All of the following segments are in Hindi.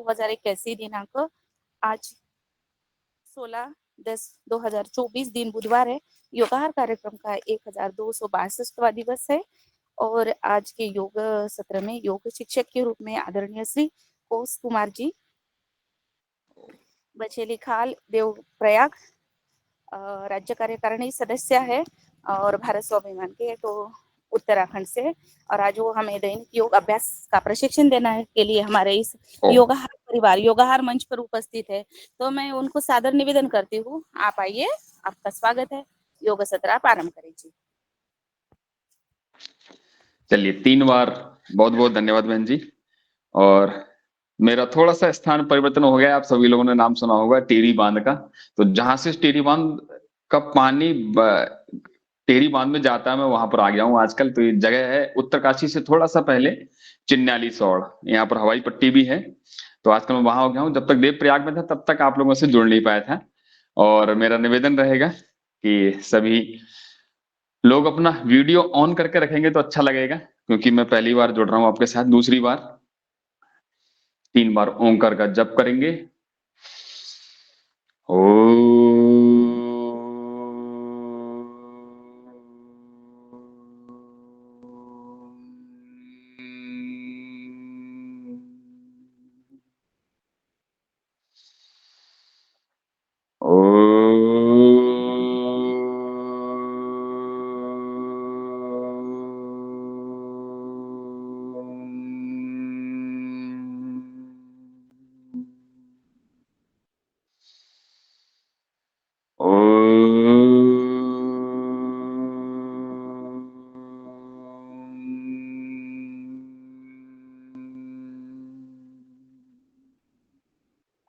2081 दिनांक आज 16/10/2024 दिन बुधवार है। योगाहार कार्यक्रम का 1262वां दिवस है और आज के योग सत्र में योग शिक्षक के रूप में आदरणीय श्री कोस कुमार जी बचेली खाल देव प्रयाग राज्य कार्यकारिणी सदस्य है और भारत स्वाभिमान के तो उत्तराखंड से, और आज वो हमें दैनिक योग अभ्यास का प्रशिक्षण देने के लिए हमारे इस योगाहार परिवार योगाहार मंच पर उपस्थित है। तो मैं उनको सादर निवेदन करती हूँ, आप आइए, आपका स्वागत है। योग सत्र आप आरंभ करिए। चलिए 3 बार बहुत बहुत धन्यवाद बहन जी। और मेरा थोड़ा सा स्थान परिवर्तन हो गया, आप सभी लोगों ने नाम सुना होगा टेरी बांध का। तो जहां से टेरी बांध का पानी टेरी बांध में जाता है, मैं वहां पर आ गया हूँ आजकल। तो ये जगह है उत्तरकाशी से थोड़ा सा पहले चिन्याली सौड़, यहाँ पर हवाई पट्टी भी है। तो आजकल मैं वहां हो गया हूँ। जब तक देवप्रयाग में था तब तक आप लोगों से जुड़ नहीं पाया था। और मेरा निवेदन रहेगा कि सभी लोग अपना वीडियो ऑन करके रखेंगे तो अच्छा लगेगा, क्योंकि मैं पहली बार जुड़ रहा हूँ आपके साथ। दूसरी बार 3 बार ओंकार का जप करेंगे।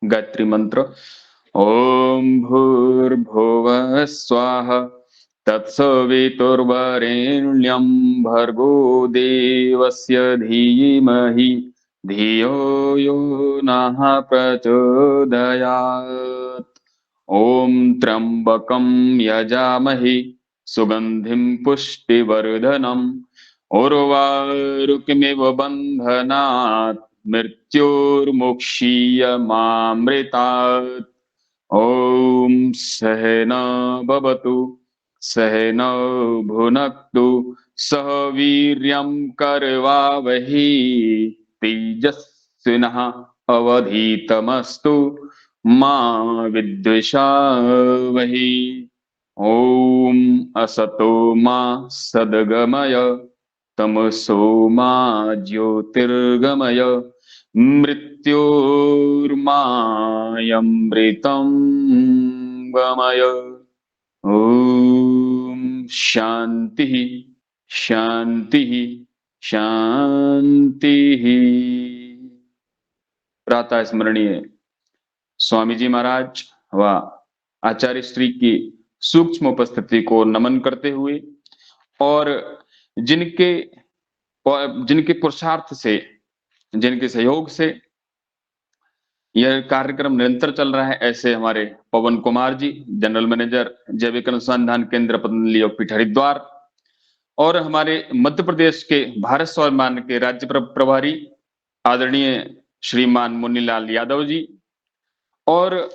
गायत्री मंत्र। ओम भूर्भुवः स्वाहा तत्सवितुर्वरेण्यं भर्गो देवस्य धीमहि धियो यो नः प्रचोदयात्। ओम त्र्यंबकं यजामहे सुगंधिं पुष्टिवर्धनम् उर्वारुकमिव बन्धनात् मृत्युर्मुक्षीयमामृतात्। ओम सहना भवतु सहनौ भुनक्तु सह वीर्यं करवावहि तेजस्विनः अवधीतमस्तु मा विद्विषावहि। ओम असतो मा सद्गमय तमसो मा ज्योतिर्गमय मृत्योर्मायमृतं गमय। ओम शांति शांति शांति। प्रातः स्मरणीय स्वामी जी महाराज व आचार्य श्री की सूक्ष्म उपस्थिति को नमन करते हुए और जिनके पुरुषार्थ से, जिनके सहयोग से यह कार्यक्रम निरंतर चल रहा है, ऐसे हमारे पवन कुमार जी, जनरल मैनेजर जैविक अनुसंधान केंद्र पतंजलि योगपीठ हरिद्वार, और हमारे मध्य प्रदेश के भारत स्वाभिमान के राज्य प्रभारी आदरणीय श्रीमान मुन्नीलाल यादव जी, और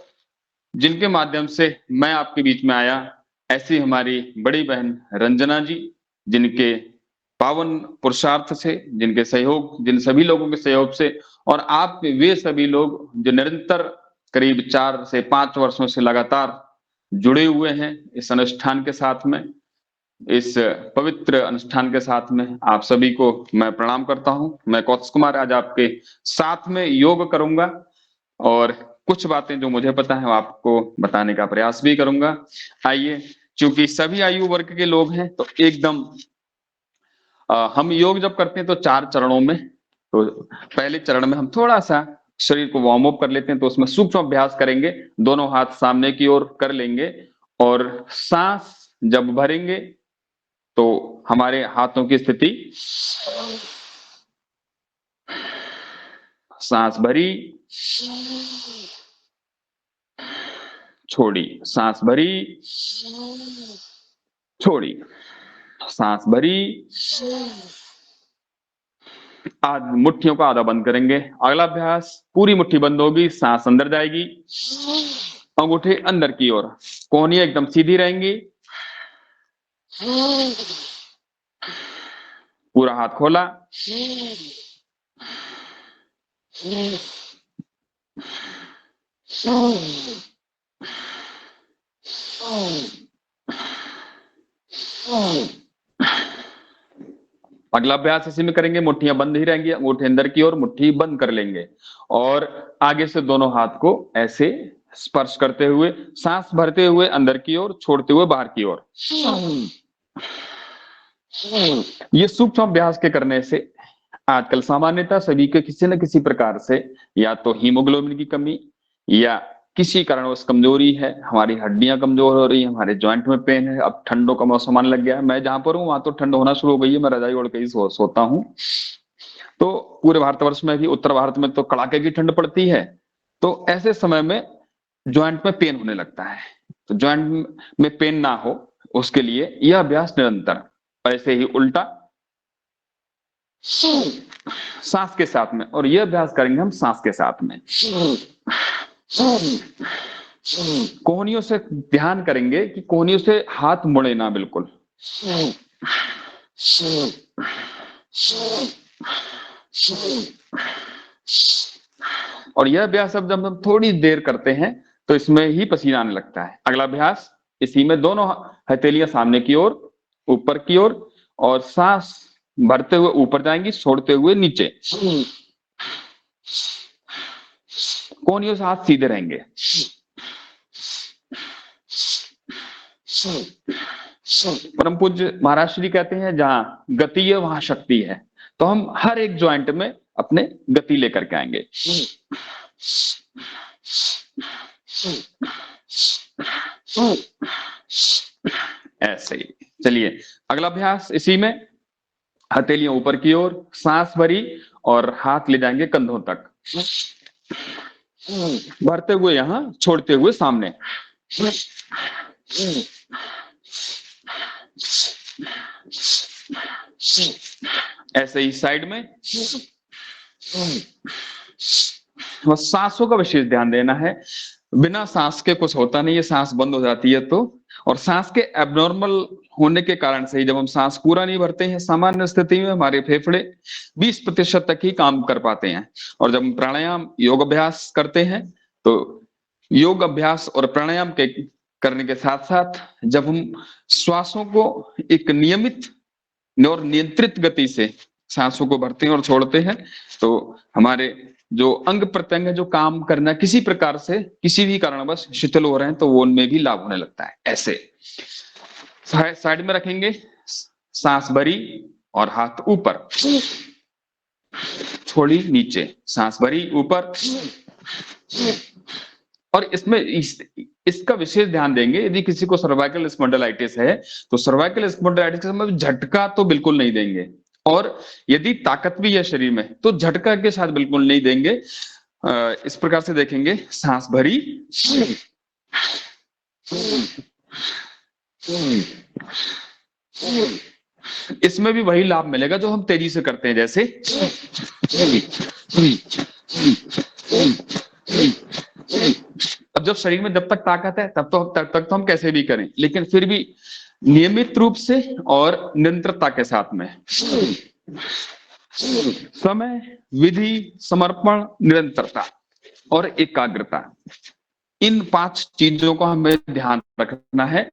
जिनके माध्यम से मैं आपके बीच में आया, ऐसी हमारी बड़ी बहन रंजना जी, जिनके पावन पुरुषार्थ से, जिनके सहयोग, जिन सभी लोगों के सहयोग से, और आप वे सभी लोग जो निरंतर करीब 4 से 5 वर्षों से लगातार जुड़े हुए हैं इस अनुष्ठान के साथ में, इस पवित्र अनुष्ठान के साथ में, आप सभी को मैं प्रणाम करता हूं। मैं कौत्स कुमार आज आपके साथ में योग करूंगा और कुछ बातें जो मुझे पता है वो आपको बताने का प्रयास भी करूंगा। आइए, क्योंकि सभी आयु वर्ग के लोग हैं तो एकदम हम योग जब करते हैं तो 4 चरणों में, तो पहले चरण में हम थोड़ा सा शरीर को वार्म अप कर लेते हैं। तो उसमें सूक्ष्म अभ्यास करेंगे, दोनों हाथ सामने की ओर कर लेंगे और सांस जब भरेंगे तो हमारे हाथों की स्थिति, सांस भरी छोड़ी, सांस भरी छोड़ी, सांस भरी आज मुट्ठियों को आधा बंद करेंगे। अगला अभ्यास, पूरी मुट्ठी बंद होगी, सांस अंदर जाएगी, अंगूठे अंदर की ओर, कोहनियां एकदम सीधी रहेंगी, पूरा हाथ खोला, अगला अभ्यास इसी में करेंगे, मुट्ठियां बंद ही रहेंगी, अंगूठे अंदर की ओर, मुट्ठी बंद कर लेंगे और आगे से दोनों हाथ को ऐसे स्पर्श करते हुए, सांस भरते हुए अंदर की ओर, छोड़ते हुए बाहर की ओर। ये सूक्ष्म अभ्यास के करने से आजकल सामान्यतः सभी के किसी न किसी प्रकार से या तो हीमोग्लोबिन की कमी या किसी कारणवश कमजोरी है, हमारी हड्डियां कमजोर हो रही है, हमारे जॉइंट में पेन है। अब ठंडों का मौसम आने लग गया है, मैं जहां पर हूँ वहां तो ठंड होना शुरू हो गई है, मैं रजाई ओढ़ के ही सोता हूँ। तो पूरे भारतवर्ष में भी उत्तर भारत में तो कड़ाके की ठंड पड़ती है, तो ऐसे समय में ज्वाइंट में पेन होने लगता है। तो ज्वाइंट में पेन ना हो उसके लिए यह अभ्यास निरंतर ऐसे ही उल्टा सांस के साथ में, और यह अभ्यास करेंगे हम सांस के साथ में। कोहनियों से ध्यान करेंगे कि कोहनियों से हाथ मुड़े ना बिल्कुल। और यह अभ्यास अब जब हम थोड़ी देर करते हैं तो इसमें ही पसीना आने लगता है। अगला अभ्यास, इसी में दोनों हथेलियां सामने की ओर, ऊपर की ओर, और सांस भरते हुए ऊपर जाएंगी, छोड़ते हुए नीचे। कोहनियों से हाथ सीधे रहेंगे। परम पूज्य महाराज श्री कहते हैं जहां गति है वहां शक्ति है, तो हम हर एक ज्वाइंट में अपने गति लेकर के आएंगे। ऐसे ही चलिए अगला अभ्यास, इसी में हथेलियां ऊपर की ओर, सांस भरी और हाथ ले जाएंगे कंधों तक, भरते हुए यहां, छोड़ते हुए सामने। ऐसे ही साइड में। बस सांसों का विशेष ध्यान देना है, बिना सांस के कुछ होता नहीं है, सांस बंद हो जाती है तो। और सांस के एबनॉर्मल होने के कारण से ही जब हम सांस पूरा नहीं भरते हैं सामान्य स्थिति में, हमारे फेफड़े 20% तक ही काम कर पाते हैं। और जब हम प्राणायाम योग अभ्यास करते हैं तो योग अभ्यास और प्राणायाम के करने के साथ साथ जब हम श्वासों को एक नियमित और नियंत्रित गति से सांसों को भरते हैं और छोड़ते हैं तो हमारे जो अंग प्रत्यंग जो काम करना किसी प्रकार से किसी भी कारणवश शिथिल हो रहे हैं तो वो उनमें भी लाभ होने लगता है। ऐसे साइड में रखेंगे, सांस भरी और हाथ ऊपर, छोड़ी नीचे, सांस भरी ऊपर। और इसमें इसका विशेष ध्यान देंगे, यदि किसी को सर्वाइकल स्पॉन्डिलाइटिस है तो सर्वाइकल स्पॉन्डिलाइटिस के समय झटका तो बिल्कुल नहीं देंगे, और यदि ताकत भी है शरीर में तो झटका के साथ बिल्कुल नहीं देंगे। इस प्रकार से देखेंगे, सांस भरी, इसमें भी वही लाभ मिलेगा जो हम तेजी से करते हैं, जैसे अब जब शरीर में जब तक ताकत है तब तक तो हम कैसे भी करें, लेकिन फिर भी नियमित रूप से और निरंतरता के साथ में समय, विधि, समर्पण, निरंतरता और एकाग्रता, इन 5 चीजों को हमें ध्यान रखना है।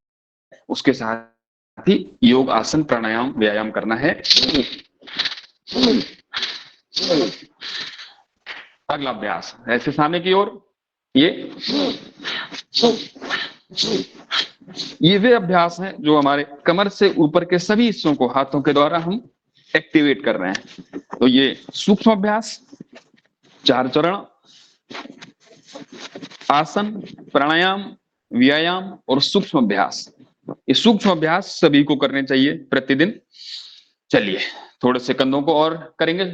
उसके साथ ही योग, आसन, प्राणायाम, व्यायाम करना है। अगला अभ्यास ऐसे सामने की ओर, ये वे अभ्यास हैं जो हमारे कमर से ऊपर के सभी हिस्सों को हाथों के द्वारा हम एक्टिवेट कर रहे हैं। तो ये सूक्ष्म अभ्यास, 4 चरण, आसन, प्राणायाम, व्यायाम और सूक्ष्म अभ्यास, ये सूक्ष्म अभ्यास सभी को करने चाहिए प्रतिदिन। चलिए थोड़े से कंधों को और करेंगे,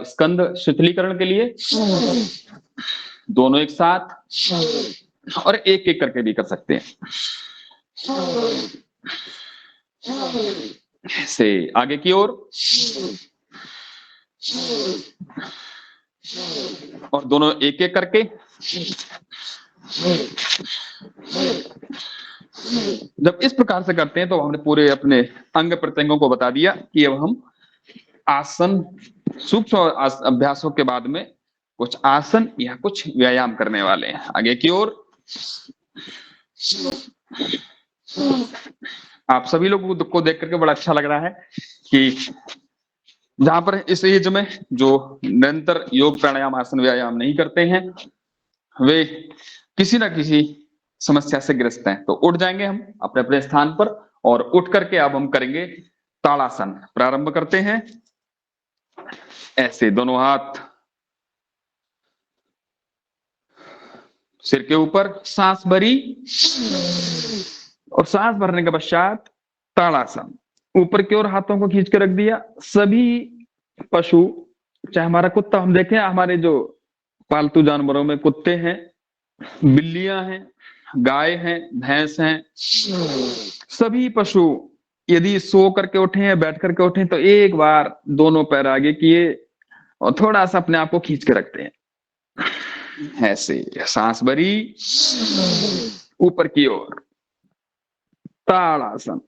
स्कंध शिथिलीकरण के लिए दोनों एक साथ और एक एक करके भी कर सकते हैं। से आगे की ओर, और दोनों एक एक करके। जब इस प्रकार से करते हैं तो हमने पूरे अपने अंग प्रत्यंगों को बता दिया कि अब हम आसन, सूक्ष्म अभ्यासों के बाद में कुछ आसन या कुछ व्यायाम करने वाले हैं। आगे की ओर आप सभी लोगों को देख करके बड़ा अच्छा लग रहा है कि जहां पर इस एज में जो निरंतर योग प्राणायाम आसन व्यायाम नहीं करते हैं वे किसी ना किसी समस्या से ग्रस्त हैं। तो उठ जाएंगे हम अपने अपने स्थान पर और उठ करके अब हम करेंगे ताड़ासन। प्रारंभ करते हैं। ऐसे दोनों हाथ सिर के ऊपर, सांस भरी और सांस भरने के पश्चात ताड़ासन। ऊपर की ओर हाथों को खींच के रख दिया। सभी पशु, चाहे हमारा कुत्ता, हम देखें हमारे जो पालतू जानवरों में कुत्ते हैं, बिल्लियां हैं, गाय हैं, भैंस हैं, सभी पशु यदि सो करके उठे या बैठ करके उठे तो एक बार दोनों पैर आगे किए और थोड़ा सा अपने आप को खींच के रखते हैं। ऐसे सांस भरी ऊपर की ओर। ताड़ासन।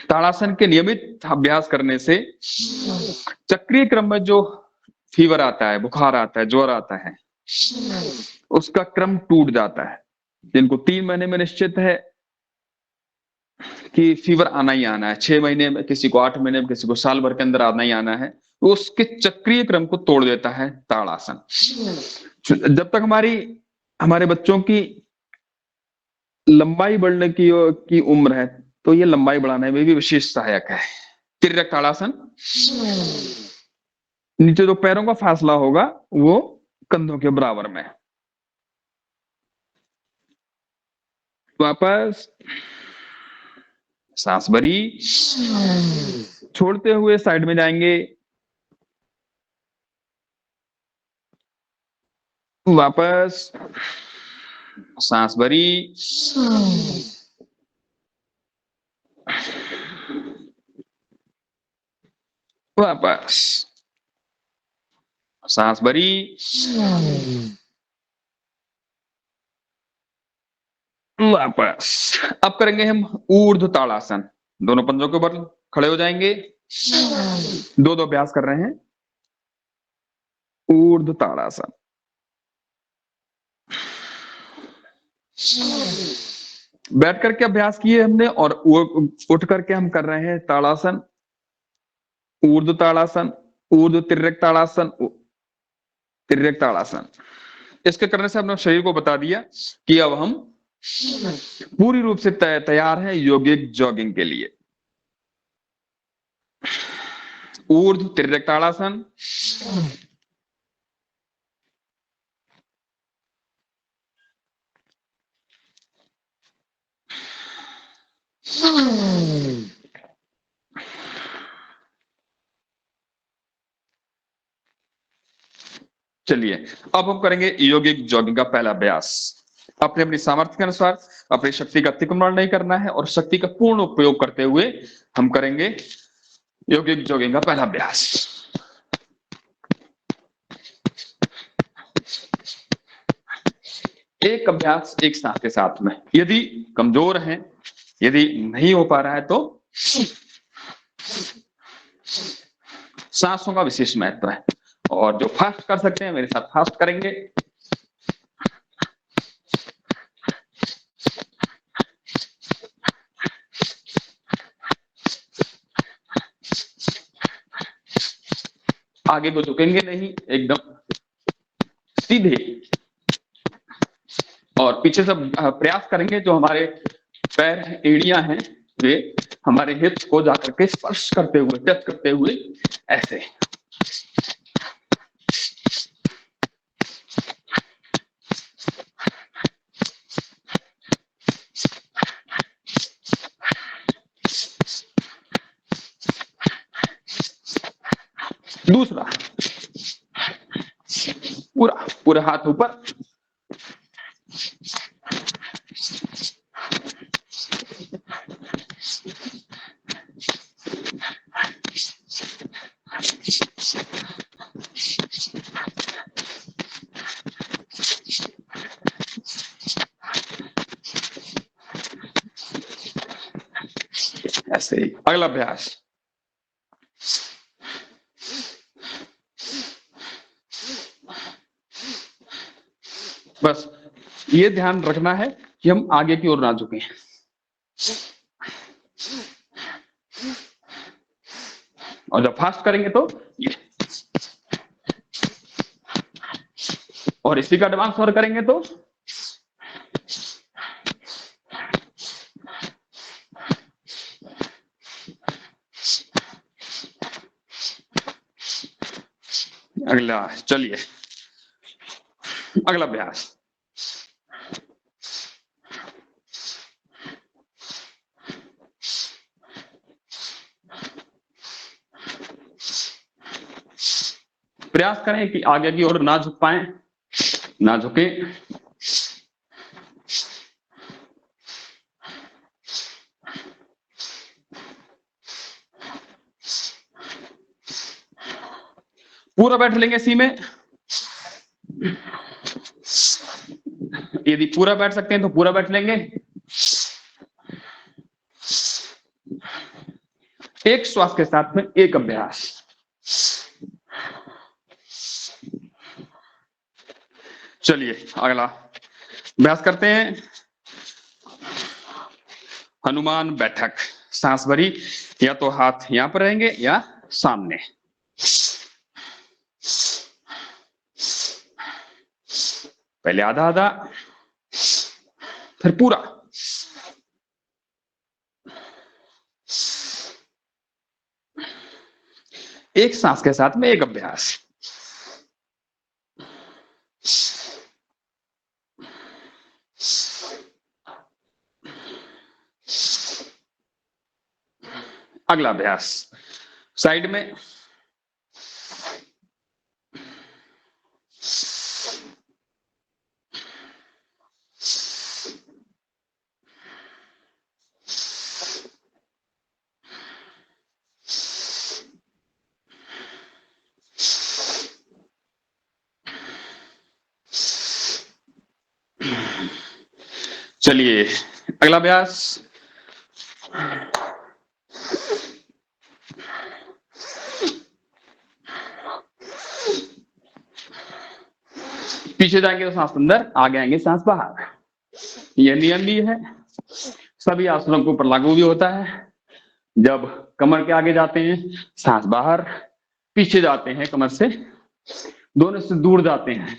ताड़ासन के नियमित अभ्यास करने से चक्रीय क्रम में जो फीवर आता है, बुखार आता है, ज्वर आता है, उसका क्रम टूट जाता है। जिनको 3 महीने में निश्चित है कि फीवर आना ही आना है, 6 महीने में, किसी को 8 महीने में, किसी को साल भर के अंदर आना ही आना है, तो उसके चक्रीय क्रम को तोड़ देता है ताड़ासन। जब तक हमारे बच्चों की लंबाई बढ़ने की उम्र है तो ये लंबाई बढ़ाने में भी विशेष सहायक है। तिर्यक ताड़ासन। नीचे जो पैरों का फासला होगा वो कंधों के बराबर में। वापस सांस भरी, छोड़ते हुए साइड में जाएंगे। वापस सांस भरी, वापस सांस भरी, वापस। अब करेंगे हम ऊर्ध्व ताड़ासन। दोनों पंजों के ऊपर खड़े हो जाएंगे। दो दो अभ्यास कर रहे हैं। ऊर्ध्व ताड़ासन। बैठ करके अभ्यास किए हमने और उठ करके हम कर रहे हैं ताड़ासन। ऊर्ध्व ताड़ासन, ऊर्ध्व तिर्यक ताड़ासन, तिर्यक ताड़ासन। इसके करने से हमने शरीर को बता दिया कि अब हम पूरी रूप से तैयार हैं योगिक जॉगिंग के लिए। ऊर्ध्व तिर्यक ताड़ासन। चलिए अब हम करेंगे योगिक जॉगिंग का पहला अभ्यास। अपने अपनी सामर्थ्य के अनुसार अपनी शक्ति का अतिक्रमण नहीं करना है और शक्ति का पूर्ण उपयोग करते हुए हम करेंगे योगिक जॉगिंग का पहला अभ्यास। एक अभ्यास एक साथ के साथ में। यदि कमजोर हैं, यदि नहीं हो पा रहा है तो सांसों का विशेष महत्व है। और जो फास्ट कर सकते हैं मेरे साथ फास्ट करेंगे। आगे को झुकेंगे नहीं, एकदम सीधे। और पीछे से प्रयास करेंगे जो हमारे पैर एड़ियां हैं वे हमारे हिप्स को जाकर के स्पर्श करते हुए, टच करते हुए, ऐसे। दूसरा, पूरा पूरा हाथ ऊपर। ऐसे ही। अगला अभ्यास, बस ये ध्यान रखना है कि हम आगे की ओर ना झुकें। और जब फास्ट करेंगे तो ये, और इसी का एडवांस और करेंगे तो अगला। चलिए अगला अभ्यास, प्रयास करें कि आगे की ओर ना झुक पाए, ना झुके। पूरा बैठ लेंगे इसी में। यदि पूरा बैठ सकते हैं तो पूरा बैठ लेंगे। एक श्वास के साथ में एक अभ्यास। चलिए अगला अभ्यास करते हैं, हनुमान बैठक। सांस भरी, या तो हाथ यहां पर रहेंगे या सामने। पहले आधा आधा, फिर पूरा। एक सांस के साथ में एक अभ्यास। अगला अभ्यास साइड में। चलिए अगला अभ्यास, पीछे जाएंगे तो सांस अंदर, आगे आएंगे सांस बाहर। यह नियम भी है, सभी आसनों के ऊपर लागू भी होता है। जब कमर के आगे जाते हैं सांस बाहर, पीछे जाते हैं कमर से, दोनों से दूर जाते हैं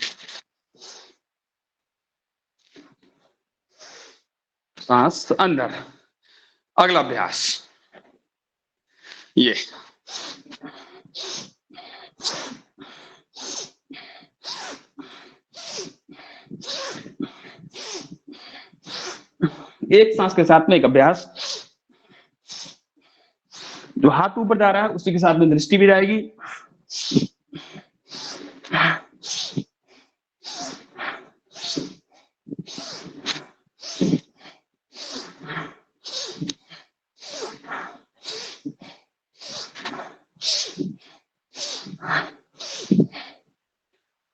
सांस अंदर। अगला अभ्यास ये, एक सांस के साथ में एक अभ्यास। जो हाथ ऊपर जा रहा है उसी के साथ में दृष्टि भी रहेगी।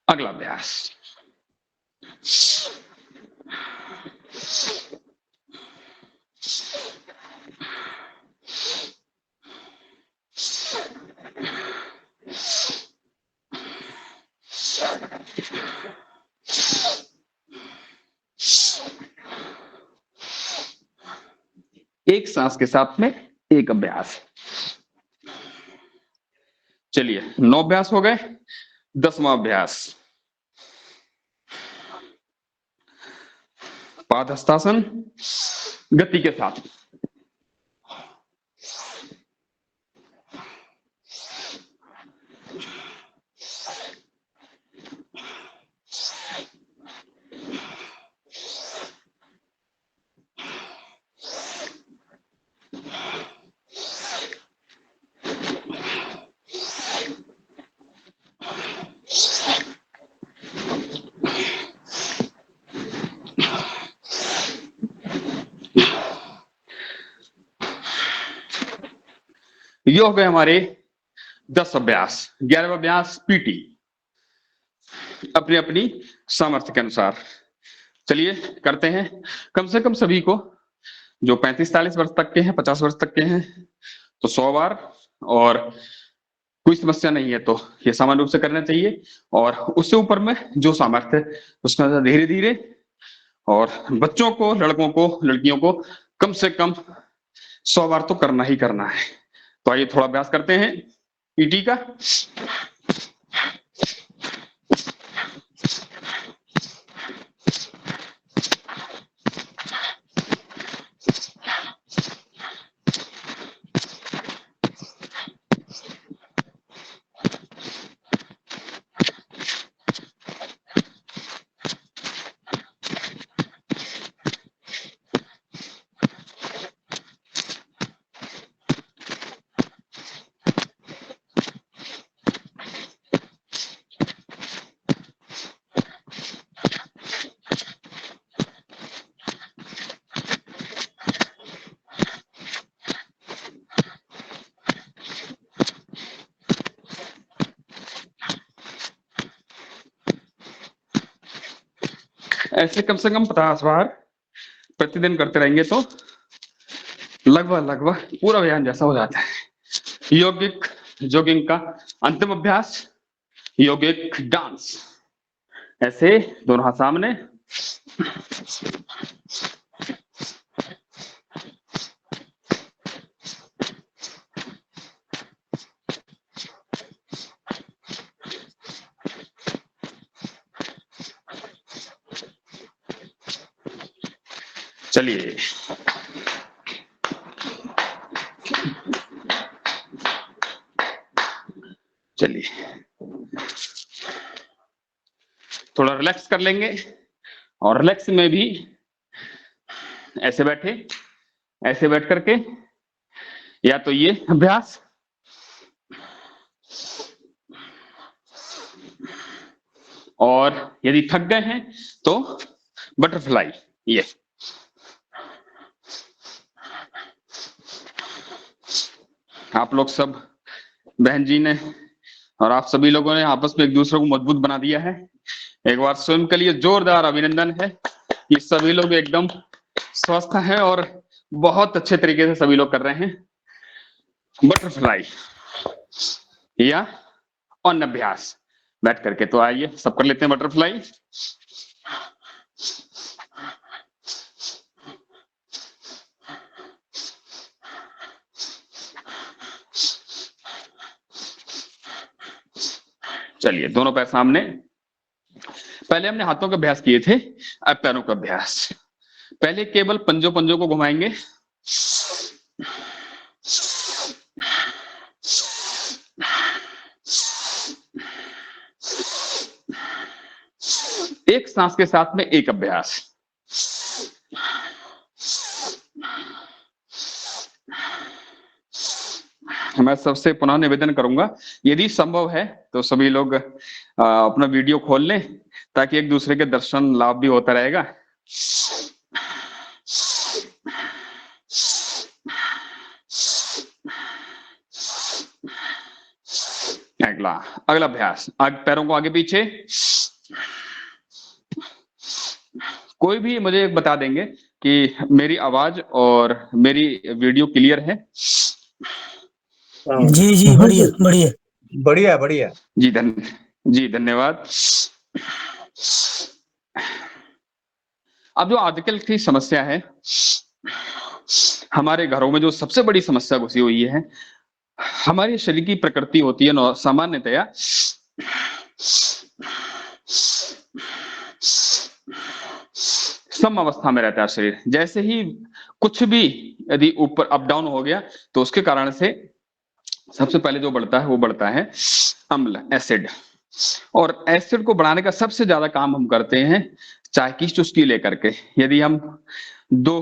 अगला अभ्यास, एक सांस के साथ में एक अभ्यास। चलिए 9 अभ्यास हो गए। 10वां अभ्यास, पाद हस्तासन गति के साथ। ये हो गए हमारे 10 अभ्यास। 11वां अभ्यास पीटी, अपनी अपनी सामर्थ्य के अनुसार। चलिए करते हैं। कम से कम सभी को जो 35-40 वर्ष तक के हैं, 50 वर्ष तक के हैं, तो 100 बार, और कोई समस्या नहीं है तो ये सामान्य रूप से करना चाहिए। और उससे ऊपर में जो सामर्थ्य है उसके अंदर धीरे धीरे, और बच्चों को, लड़कों को, लड़कियों को कम से कम 100 बार तो करना ही करना है। तो आइए थोड़ा अभ्यास करते हैं पीटी का। ऐसे कम से कम 50 बार प्रतिदिन करते रहेंगे तो लगभग पूरा व्यायाम जैसा हो जाता है। यौगिक जॉगिंग का अंतिम अभ्यास, यौगिक डांस। ऐसे दोनों हाथ सामने, चलिए थोड़ा रिलैक्स कर लेंगे। और रिलैक्स में भी ऐसे बैठे, ऐसे बैठ करके, या तो ये अभ्यास, और यदि थक गए हैं तो बटरफ्लाई। ये आप लोग सब, बहन जी ने और आप सभी लोगों ने आपस में एक दूसरे को मजबूत बना दिया है। एक बार स्वयं के लिए जोरदार अभिनंदन है कि सभी लोग एकदम स्वस्थ हैं और बहुत अच्छे तरीके से सभी लोग कर रहे हैं बटरफ्लाई या अन्य अभ्यास बैठ करके। तो आइए सब कर लेते हैं बटरफ्लाई। चलिए दोनों पैर सामने। पहले हमने हाथों का अभ्यास किए थे, अब पैरों का अभ्यास। पहले केवल पंजों को घुमाएंगे, एक सांस के साथ में एक अभ्यास। मैं सबसे पुनः निवेदन करूंगा, यदि संभव है तो सभी लोग अपना वीडियो खोल लें ताकि एक दूसरे के दर्शन लाभ भी होता रहेगा। अगला अभ्यास, पैरों को आगे पीछे। कोई भी मुझे बता देंगे कि मेरी आवाज और मेरी वीडियो क्लियर है? जी जी बढ़िया बढ़िया बढ़िया बढ़िया जी धन्यवाद। अब जो आजकल की समस्या है, हमारे घरों में जो सबसे बड़ी समस्या घुसी हुई है, हमारे शरीर की प्रकृति होती है सामान्यतया सम अवस्था में रहता है शरीर। जैसे ही कुछ भी यदि ऊपर अप डाउन हो गया तो उसके कारण से सबसे पहले जो बढ़ता है वो बढ़ता है अम्ल, एसिड। और एसिड को बढ़ाने का सबसे ज्यादा काम हम करते हैं चाय की चुस्की लेकर के। यदि हम 2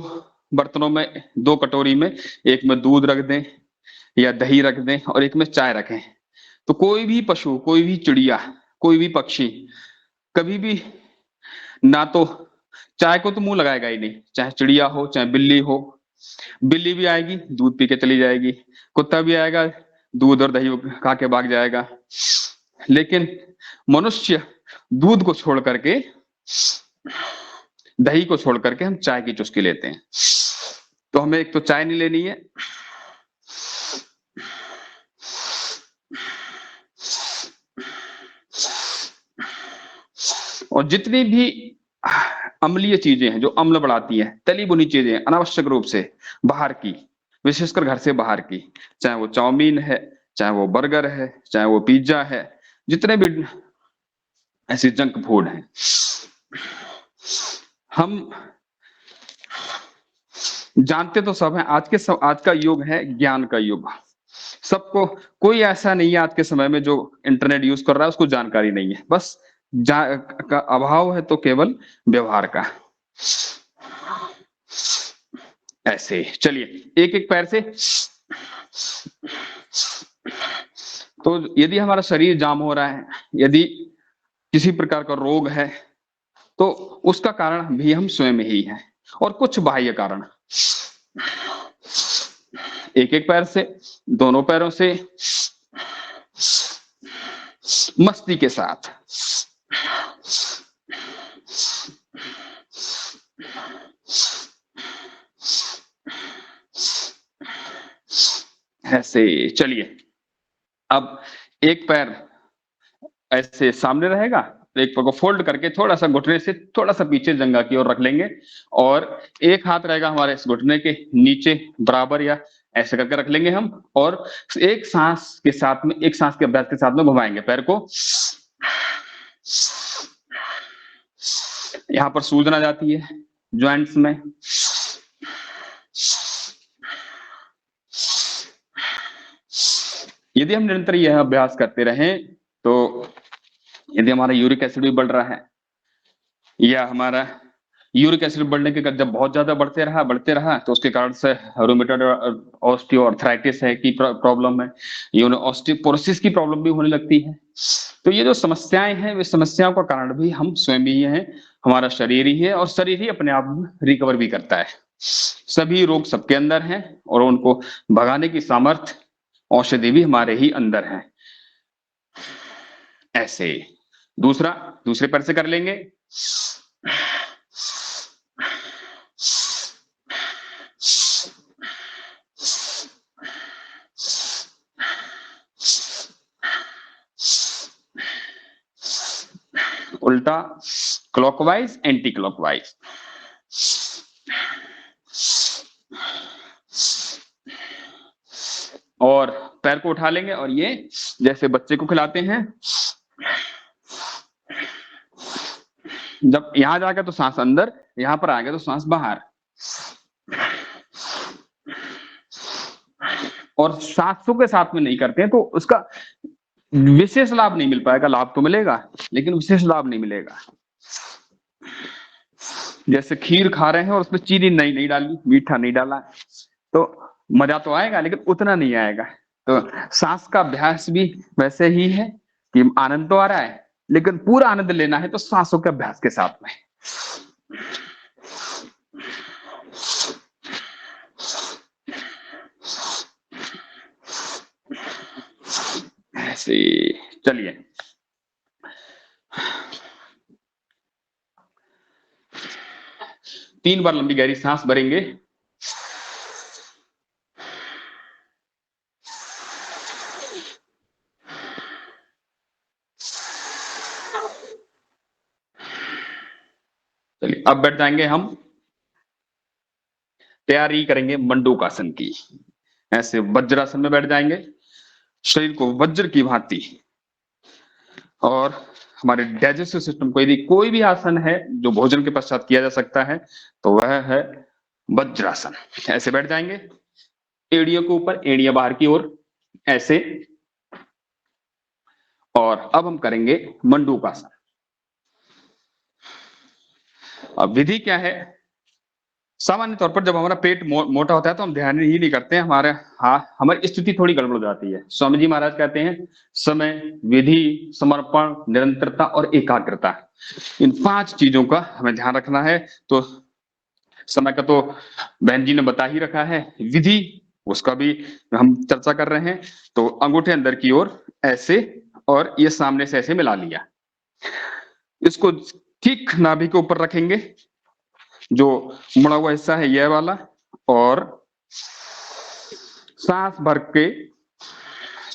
बर्तनों में, 2 कटोरी में, एक में दूध रख दें या दही रख दें और एक में चाय रखें, तो कोई भी पशु, कोई भी चिड़िया, कोई भी पक्षी कभी भी ना तो चाय को तो मुंह लगाएगा ही नहीं, चाहे चिड़िया हो चाहे बिल्ली हो। बिल्ली भी आएगी दूध पी के चली जाएगी, कुत्ता भी आएगा दूध और दही खा के भाग जाएगा। लेकिन मनुष्य दूध को छोड़ करके, दही को छोड़ करके हम चाय की चुस्की लेते हैं। तो हमें एक तो चाय नहीं लेनी है, और जितनी भी अम्लीय चीजें हैं जो अम्ल बढ़ाती हैं, तली भुनी चीजें अनावश्यक रूप से बाहर की, विशेषकर घर से बाहर की, चाहे वो चाउमीन है, चाहे वो बर्गर है, चाहे वो पिज्जा है, जितने भी ऐसे जंक फूड हैं, हम जानते तो सब हैं। आज का युग है ज्ञान का युग। सबको, कोई ऐसा नहीं है आज के समय में जो इंटरनेट यूज कर रहा है उसको जानकारी नहीं है, बस का अभाव है तो केवल व्यवहार का। ऐसे चलिए एक एक पैर से। तो यदि हमारा शरीर जाम हो रहा है, यदि किसी प्रकार का रोग है, तो उसका कारण भी हम स्वयं ही हैं, और कुछ बाह्य कारण। एक एक पैर से, दोनों पैरों से, मस्ती के साथ। ऐसे चलिए। अब एक पैर ऐसे सामने रहेगा, एक पैर को फोल्ड करके थोड़ा सा घुटने से थोड़ा सा पीछे जंघा की ओर रख लेंगे, और एक हाथ रहेगा हमारे इस घुटने के नीचे बराबर, या ऐसे करके रख लेंगे हम, और एक सांस के साथ में, एक सांस के अभ्यास के साथ में घुमाएंगे पैर को। यहां पर सूजन आ जाती है ज्वाइंट्स में। यदि हम निरंतर यह अभ्यास करते रहें, तो यदि हमारा यूरिक एसिड भी बढ़ रहा है, या हमारा यूरिक एसिड बढ़ने के जब बहुत ज्यादा बढ़ते रहा तो उसके कारण से रूमेटॉइड ऑस्टियोआर्थराइटिस है की प्रॉब्लम है, ऑस्टियोपोरोसिस की प्रॉब्लम भी होने लगती है। तो ये जो समस्याएं हैं, वे समस्याओं का कारण भी हम स्वयं ही हैं, हमारा शरीर ही है, और शरीर ही अपने आप में रिकवर भी करता है। सभी रोग सबके अंदर हैं, और उनको भगाने की सामर्थ्य, औषधि भी हमारे ही अंदर है। ऐसे दूसरे पैर से कर लेंगे। उल्टा, क्लॉकवाइज, एंटी क्लॉकवाइज। और पैर को उठा लेंगे, और ये जैसे बच्चे को खिलाते हैं, जब यहां जाएगा तो सांस अंदर, यहां पर आएगा तो सांस बाहर, और सांसों के साथ में नहीं करते हैं तो उसका विशेष लाभ नहीं मिल पाएगा। लाभ तो मिलेगा लेकिन विशेष लाभ नहीं मिलेगा। जैसे खीर खा रहे हैं और उसमें चीनी नहीं डाली, मीठा नहीं डाला, तो मजा तो आएगा लेकिन उतना नहीं आएगा। तो सांस का अभ्यास भी वैसे ही है कि आनंद तो आ रहा है, लेकिन पूरा आनंद लेना है तो सांसों के अभ्यास के साथ में। ऐसे चलिए। तीन बार लंबी गहरी सांस भरेंगे। चलिए अब बैठ जाएंगे हम, तैयारी करेंगे मंडूकासन की। ऐसे वज्रासन में बैठ जाएंगे, शरीर को वज्र की भांति, और हमारे डाइजेस्टिव सिस्टम को, यदि कोई भी आसन है जो भोजन के पश्चात किया जा सकता है तो वह है वज्रासन। ऐसे बैठ जाएंगे, एड़ियों के ऊपर, एड़ियां बाहर की ओर, ऐसे। और अब हम करेंगे मंडूकासन। अब विधि क्या है? सामान्य तौर पर जब हमारा पेट मोटा होता है तो हम ध्यान ही नहीं करते हैं, हमारी स्थिति थोड़ी गड़बड़ हो जाती है। स्वामी जी महाराज कहते हैं समय, विधि, समर्पण, निरंतरता और एकाग्रता, इन 5 चीजों का हमें ध्यान रखना है। तो समय का तो बहन जी ने बता ही रखा है, विधि उसका भी हम चर्चा कर रहे हैं। तो अंगूठे अंदर की ओर ऐसे, और ये सामने से ऐसे मिला लिया, इसको ठीक नाभि के ऊपर रखेंगे, जो मुड़ा हुआ हिस्सा है यह वाला, और सांस भर के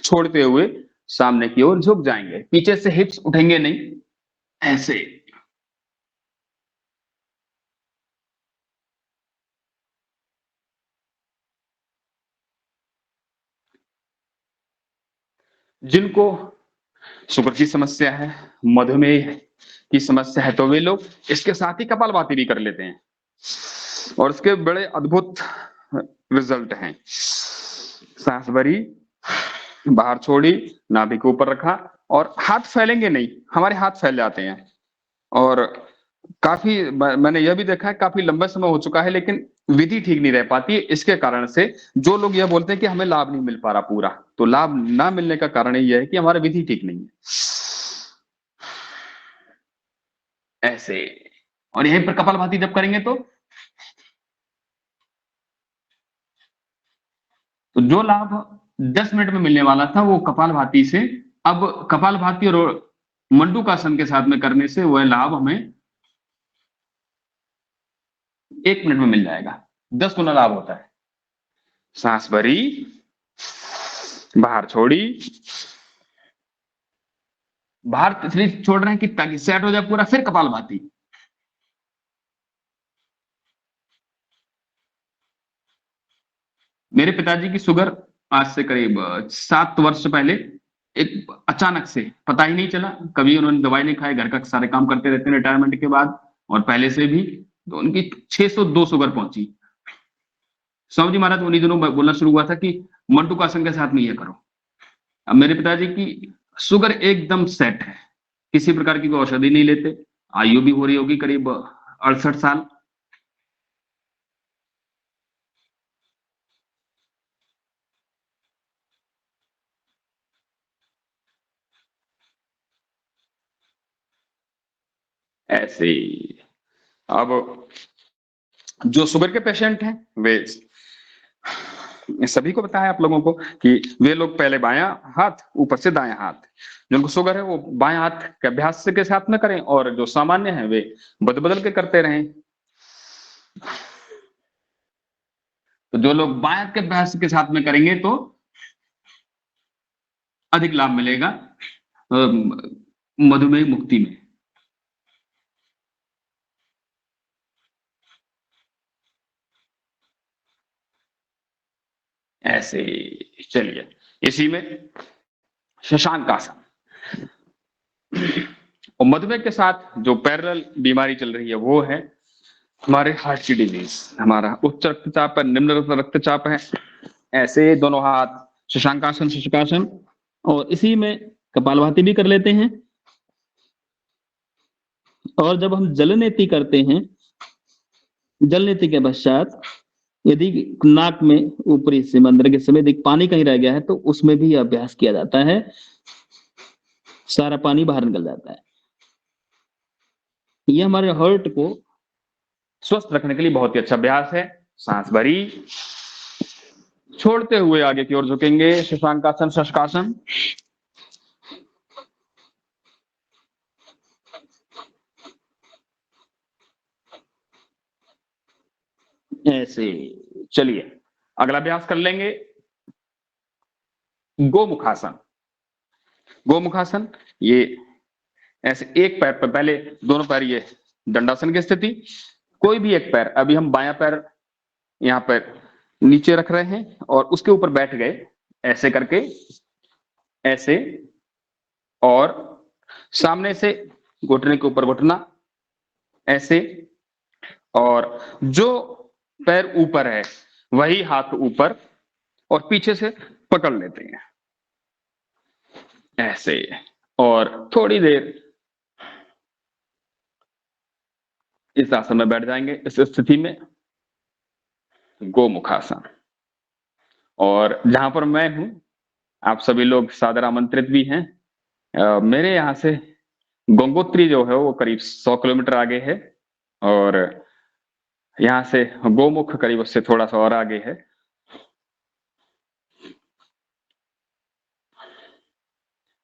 छोड़ते हुए सामने की ओर झुक जाएंगे। पीछे से हिप्स उठेंगे नहीं, ऐसे। जिनको शुगर की समस्या है, मधुमेह की समस्या है, तो वे लोग इसके साथ ही कपालभाति भी कर लेते हैं और इसके बड़े अद्भुत रिजल्ट हैं। सांस भरी, बाहर छोड़ी, नाभि के ऊपर रखा और हाथ फैलेंगे नहीं, हमारे हाथ फैल जाते हैं। और काफी मैंने यह भी देखा है, काफी लंबा समय हो चुका है लेकिन विधि ठीक नहीं रह पाती है। इसके कारण से जो लोग यह बोलते हैं कि हमें लाभ नहीं मिल पा रहा पूरा, तो लाभ ना मिलने का कारण यह है कि हमारा विधि ठीक नहीं है। ऐसे। और यहीं पर कपालभाति जब करेंगे तो जो लाभ 10 मिनट में मिलने वाला था वो कपालभाति से, अब कपालभाति और मंडूकासन के साथ में करने से वह लाभ हमें 1 मिनट में मिल जाएगा। 10 गुना लाभ होता है। सांस भरी, बाहर छोड़ी, बाहर इसलिए छोड़ रहे हैं कि ताकि सेट हो जाए पूरा, फिर कपालभाति। मेरे पिताजी की शुगर आज से करीब 7 वर्ष पहले एक अचानक से, पता ही नहीं चला, कभी उन्होंने दवाई नहीं खाई, घर का सारे काम करते रहते हैं रिटायरमेंट के बाद और पहले से भी, तो उनकी 602 शुगर पहुंची। स्वामी जी महाराज उन्हीं दिनों बोलना शुरू हुआ था कि मंटूकासन के साथ में ये करो। अब मेरे पिताजी की शुगर एकदम सेट है, किसी प्रकार की कोई औषधि नहीं लेते, आयु भी हो रही होगी करीब 68 साल। ऐसे ही। अब जो शुगर के पेशेंट हैं वे, सभी को पता है आप लोगों को कि वे लोग पहले बायां हाथ, ऊपर से दायां हाथ, जिनको शुगर है वो बायां हाथ के अभ्यास के साथ में करें और जो सामान्य है वे बदल बदल के करते रहें। तो जो लोग बायां के अभ्यास के साथ में करेंगे तो अधिक लाभ मिलेगा मधुमेह मुक्ति में। ऐसे। चलिए, इसी में शशांक आसन। और मधुमेह के साथ जो पैरेलल बीमारी चल रही है वो है हमारे हार्ट की डिजीज, हमारा उच्च रक्तचाप है, निम्न रक्तचाप है। ऐसे दोनों हाथ, शशांकासन, शशकासन, और इसी में कपालभाति भी कर लेते हैं। और जब हम जलनेति करते हैं, जलनेति के पश्चात यदि नाक में ऊपरी हिस्से में अंदर के समय यदि पानी कहीं रह गया है तो उसमें भी अभ्यास किया जाता है, सारा पानी बाहर निकल जाता है। ये हमारे हार्ट को स्वस्थ रखने के लिए बहुत ही अच्छा अभ्यास है। सांस भरी, छोड़ते हुए आगे की ओर झुकेंगे, शशांकासन, शशकासन। ऐसे। चलिए, अगला अभ्यास कर लेंगे गोमुखासन। गोमुखासन, ये ऐसे एक पैर पर, पहले दोनों पैर ये दंडासन की स्थिति, कोई भी एक पैर, अभी हम बायां पैर यहां पर नीचे रख रहे हैं और उसके ऊपर बैठ गए, ऐसे करके, ऐसे, और सामने से घुटने के ऊपर घुटना, ऐसे, और जो पैर ऊपर है वही हाथ ऊपर और पीछे से पकड़ लेते हैं, ऐसे। और थोड़ी देर इस आसन में बैठ जाएंगे, इस स्थिति में, गोमुखासन। और जहां पर मैं हूं, आप सभी लोग सादर आमंत्रित भी हैं। मेरे यहाँ से गंगोत्री जो है वो करीब 100 किलोमीटर आगे है और यहाँ से गोमुख करीब उससे थोड़ा सा और आगे है।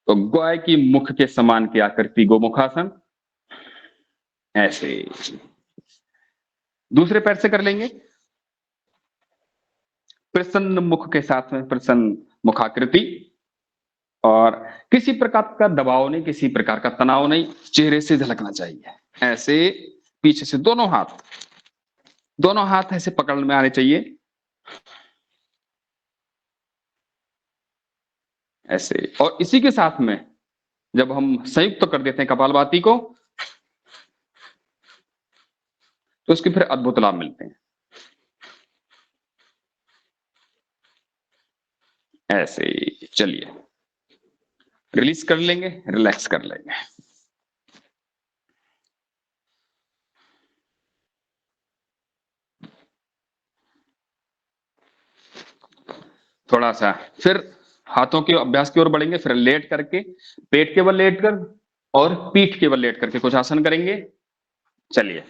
तो गाय की मुख के समान की आकृति गोमुखासन, ऐसे। दूसरे पैर से कर लेंगे। प्रसन्न मुख के साथ में प्रसन्न मुखाकृति, और किसी प्रकार का दबाव नहीं, किसी प्रकार का तनाव नहीं, चेहरे से झलकना चाहिए। ऐसे पीछे से दोनों हाथ ऐसे पकड़ में आने चाहिए, ऐसे। और इसी के साथ में जब हम संयुक्त कर देते हैं कपालभाति को, तो उसके फिर अद्भुत लाभ मिलते हैं। ऐसे चलिए रिलीज कर लेंगे, रिलैक्स कर लेंगे। थोड़ा सा फिर हाथों के अभ्यास की ओर बढ़ेंगे, फिर लेट करके, पेट केवल लेट कर और पीठ केवल लेट करके कुछ आसन करेंगे। चलिए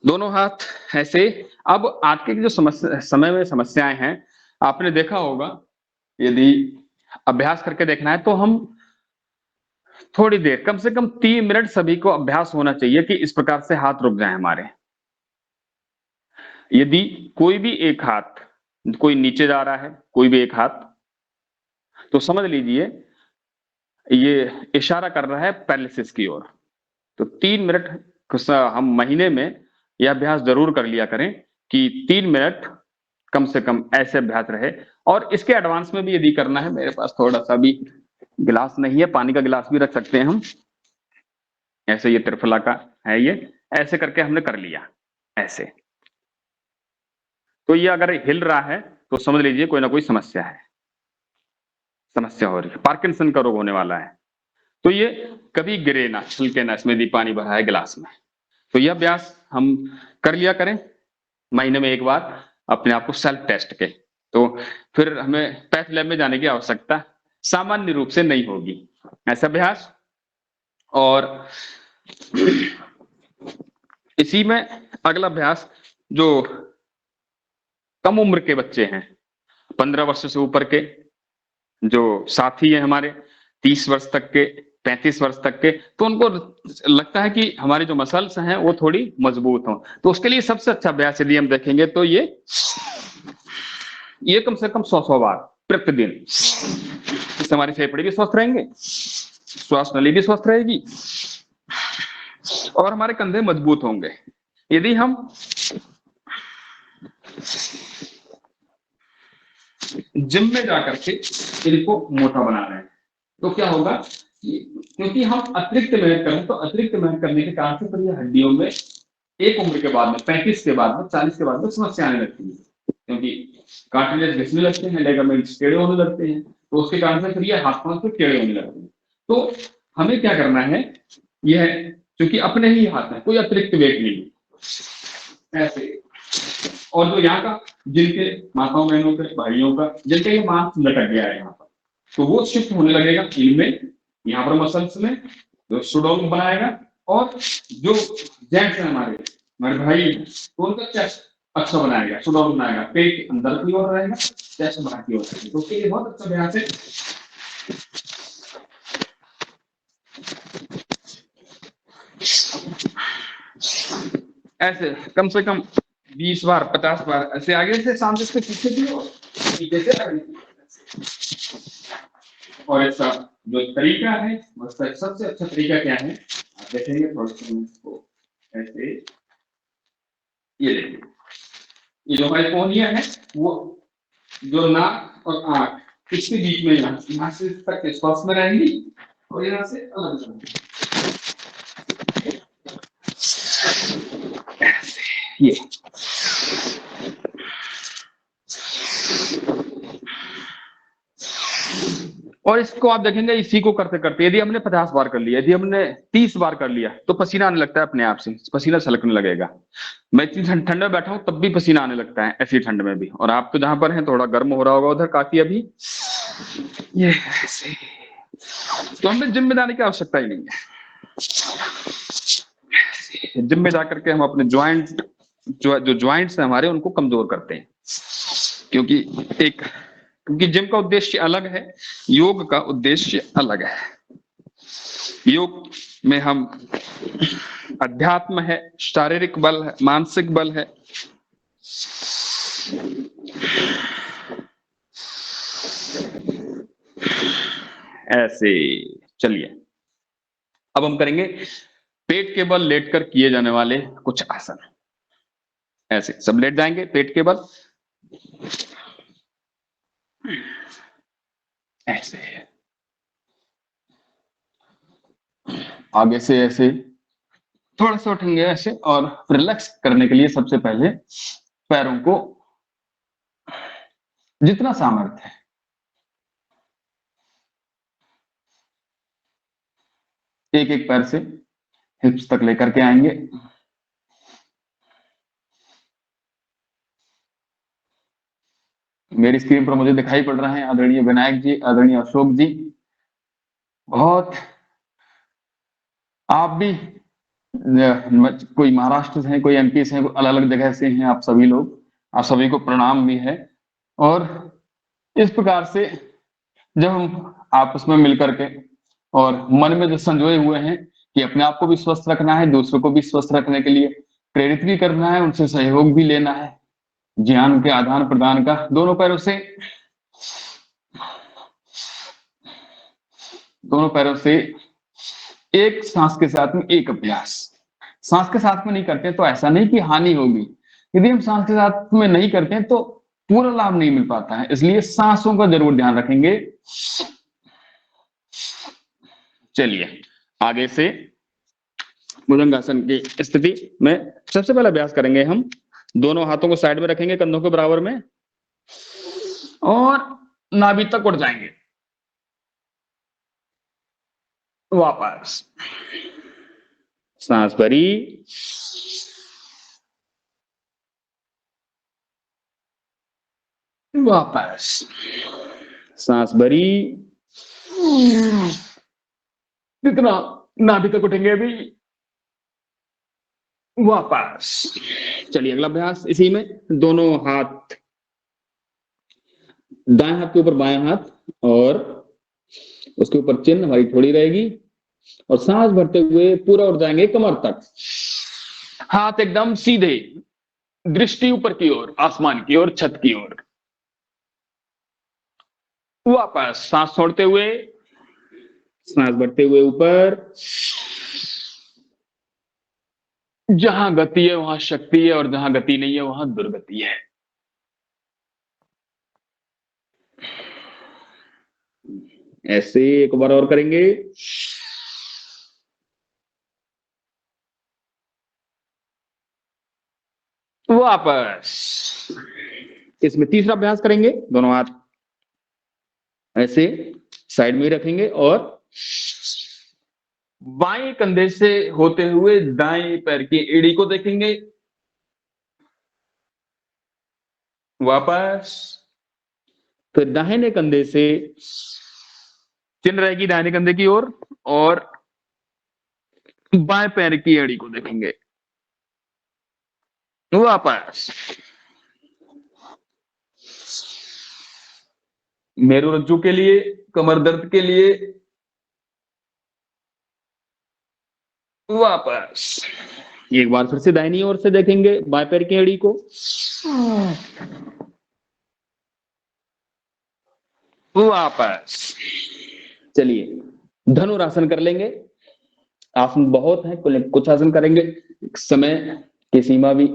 दोनों हाथ ऐसे। अब आज के जो समय में समस्याएं हैं, आपने देखा होगा, यदि अभ्यास करके देखना है तो हम थोड़ी देर, कम से कम 3 मिनट सभी को अभ्यास होना चाहिए कि इस प्रकार से हाथ रुक जाए हमारे। यदि कोई भी एक हाथ, कोई नीचे जा रहा है, कोई भी एक हाथ, तो समझ लीजिए ये इशारा कर रहा है पैरालिसिस की ओर। तो 3 मिनट हम महीने में यह अभ्यास जरूर कर लिया करें कि 3 मिनट कम से कम ऐसे अभ्यास रहे। और इसके एडवांस में भी यदि करना है, मेरे पास थोड़ा सा भी गिलास नहीं है, पानी का गिलास भी रख सकते हैं हम, ऐसे ये त्रिफला का है, ये ऐसे करके हमने कर लिया ऐसे। तो ये अगर हिल रहा है तो समझ लीजिए कोई ना कोई समस्या है, समस्या हो रही है, पार्किंसन का रोग होने वाला है। तो ये कभी गिरे ना, छलके ना, इसमें यदि पानी भरा है गिलास में। तो यह अभ्यास हम कर लिया करें महीने में एक बार, अपने आप को सेल्फ टेस्ट के। तो फिर हमें पैथ लैब में जाने की आवश्यकता सामान्य रूप से नहीं होगी, ऐसा अभ्यास। और इसी में अगला अभ्यास, जो कम उम्र के बच्चे हैं, 15 वर्ष से ऊपर के जो साथी हैं हमारे, 30 वर्ष तक के, 35 वर्ष तक के, तो उनको लगता है कि हमारी जो मसल्स हैं वो थोड़ी मजबूत हों, तो उसके लिए सबसे अच्छा अभ्यास यदि हम देखेंगे तो ये कम से कम 100 बार प्रतिदिन। इससे हमारे फेफड़े भी स्वस्थ रहेंगे, श्वास नली भी स्वस्थ रहेगी, और हमारे कंधे मजबूत होंगे। यदि हम जिम में जाकर के इनको मोटा बना रहे हैं तो क्या होगा, क्योंकि हम अतिरिक्त मेहनत करें, तो अतिरिक्त मेहनत करने के कारण से फिर ये हड्डियों में एक उम्र के बाद में, 35 के बाद में, 40 के बाद में समस्या आने लगती है, क्योंकि कार्टिलेज घिसने लगते हैं, लिगामेंट्स टेढ़े होने लगते हैं, तो उसके कारण से फिर ये हाथ पांव से टेढ़े होने लगते हैं। तो हमें क्या करना है, यह क्योंकि अपने ही हाथ है, कोई अतिरिक्त वेट नहीं ऐसे। और जो यहाँ का, जिनके माताओं बहनों के, भाइयों का, जिनका ये मांस लटक गया है यहाँ पर, तो वो शिफ्ट होने लगेगा इनमें, यहाँ पर मसल्स में, जो सुडोल बनाएगा। और जो जेंट्स है हमारे भाई, तो उनका चेस्ट अच्छा बनाएगा, सुडोल बनाएगा, पेट अंदर की ओर रहेगा, चेस्ट बाहर की ओर रहेगा। तो उसके लिए बहुत अच्छा अभ्यास है। ऐसे कम से कम 20 बार, 50 बार, ऐसे आगे से सामने से पीछे की ओर, पीछे से आगे। और ऐसा जो तरीका है, उसका सबसे अच्छा तरीका क्या है, आप देखेंगे थोड़ा सा इसको ऐसे, ये देखिए, ये जो हमारी कोहनियां है, वो जो नाक और आंख इसके बीच में, यहाँ से तक स्पर्श में रहेंगी, और यहाँ से अलग रहेंगी, ये। और इसको आप देखेंगे, इसी को करते करते यदि हमने 50 बार कर लिया, यदि हमने 30 बार कर लिया, तो पसीना आने लगता है अपने आप से, पसीना छलकने लगेगा। मैं इतनी ठंड में बैठा हूं तब भी पसीना आने लगता है, ऐसी ठंड में भी। और आप तो जहां पर हैं थोड़ा गर्म हो रहा होगा उधर काफी अभी, ये ऐसे। तो हमें जिम में जाने की आवश्यकता ही नहीं है। जिम में जाकर के हम अपने ज्वाइंट, जो ज्वाइंट्स हैं हमारे, उनको कमजोर करते हैं, क्योंकि जिम का उद्देश्य अलग है, योग का उद्देश्य अलग है। योग में हम, अध्यात्म है, शारीरिक बल है, मानसिक बल है, ऐसे। चलिए अब हम करेंगे पेट के बल लेटकर किए जाने वाले कुछ आसन। ऐसे सब लेट जाएंगे पेट के बल, ऐसे आगे से ऐसे थोड़ा सा उठेंगे ऐसे, और रिलैक्स करने के लिए सबसे पहले पैरों को जितना सामर्थ्य है एक एक पैर से हिप्स तक लेकर के आएंगे। मेरी स्क्रीन पर मुझे दिखाई पड़ रहे हैं आदरणीय विनायक जी, आदरणीय अशोक जी, बहुत आप भी कोई महाराष्ट्र से हैं, कोई एमपी से हैं, अलग अलग जगह से हैं आप सभी लोग, आप सभी को प्रणाम भी है। और इस प्रकार से जब हम आपस में मिलकर के और मन में जो संजोए हुए हैं कि अपने आप को भी स्वस्थ रखना है, दूसरों को भी स्वस्थ रखने के लिए प्रेरित भी करना है, उनसे सहयोग भी लेना है, ज्ञान के आदान प्रदान का, दोनों पैरों से एक सांस के साथ में एक अभ्यास। सांस के साथ में नहीं करते तो ऐसा नहीं कि हानि होगी, यदि हम सांस के साथ में नहीं करते हैं तो पूरा लाभ नहीं मिल पाता है, इसलिए सांसों का जरूर ध्यान रखेंगे। चलिए आगे से भुजंगासन की स्थिति में सबसे पहला अभ्यास करेंगे हम। दोनों हाथों को साइड में रखेंगे कंधों के बराबर में, और नाभि तक उठ जाएंगे, वापस सांस भरी, वापस सांस भरी, कितना नाभि तक उठेंगे अभी, वापस। चलिए अगला अभ्यास इसी में, दोनों हाथ दाएं हाथ के ऊपर बाएं हाथ, और उसके ऊपर चिन्ह हमारी थोड़ी रहेगी, और सांस भरते हुए पूरा उठ जाएंगे कमर तक, हाथ एकदम सीधे, दृष्टि ऊपर की ओर, आसमान की ओर, छत की ओर। वापस सांस छोड़ते हुए, सांस भरते हुए ऊपर, जहां गति है वहां शक्ति है, और जहां गति नहीं है वहां दुर्गति है। ऐसे एक बार और करेंगे, वापस। इसमें तीसरा अभ्यास करेंगे, दोनों हाथ ऐसे साइड में ही रखेंगे, और बाएं कंधे से होते हुए दाएं पैर की एड़ी को देखेंगे, वापस। फिर दाहिने कंधे से चिन्ह रहेगी दाहिने कंधे की ओर, और बाएं पैर की एड़ी को देखेंगे, वापस। मेरुरज्जु के लिए, कमर दर्द के लिए, वापस। एक बार फिर से दाहिनी ओर से देखेंगे बाएं पैर की एड़ी को, वापस। चलिए धनुरासन कर लेंगे। आसन बहुत है, कुछ आसन करेंगे, समय की सीमा भी,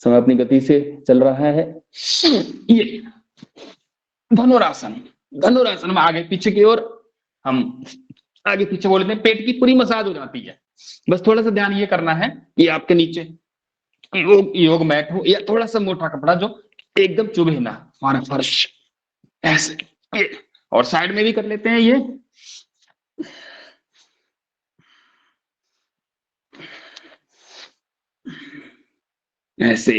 समय अपनी गति से चल रहा है। ये धनुरासन, धनुरासन में आगे पीछे की ओर हम आगे पीछे बोलते हैं, पेट की पूरी मसाज हो जाती है। बस थोड़ा सा ध्यान ये करना है कि आपके नीचे योग मैट हो, या थोड़ा सा मोटा कपड़ा जो एकदम चुभे ना, हमारा फर्श ऐसे। ये और साइड में भी कर लेते हैं ये, ऐसे।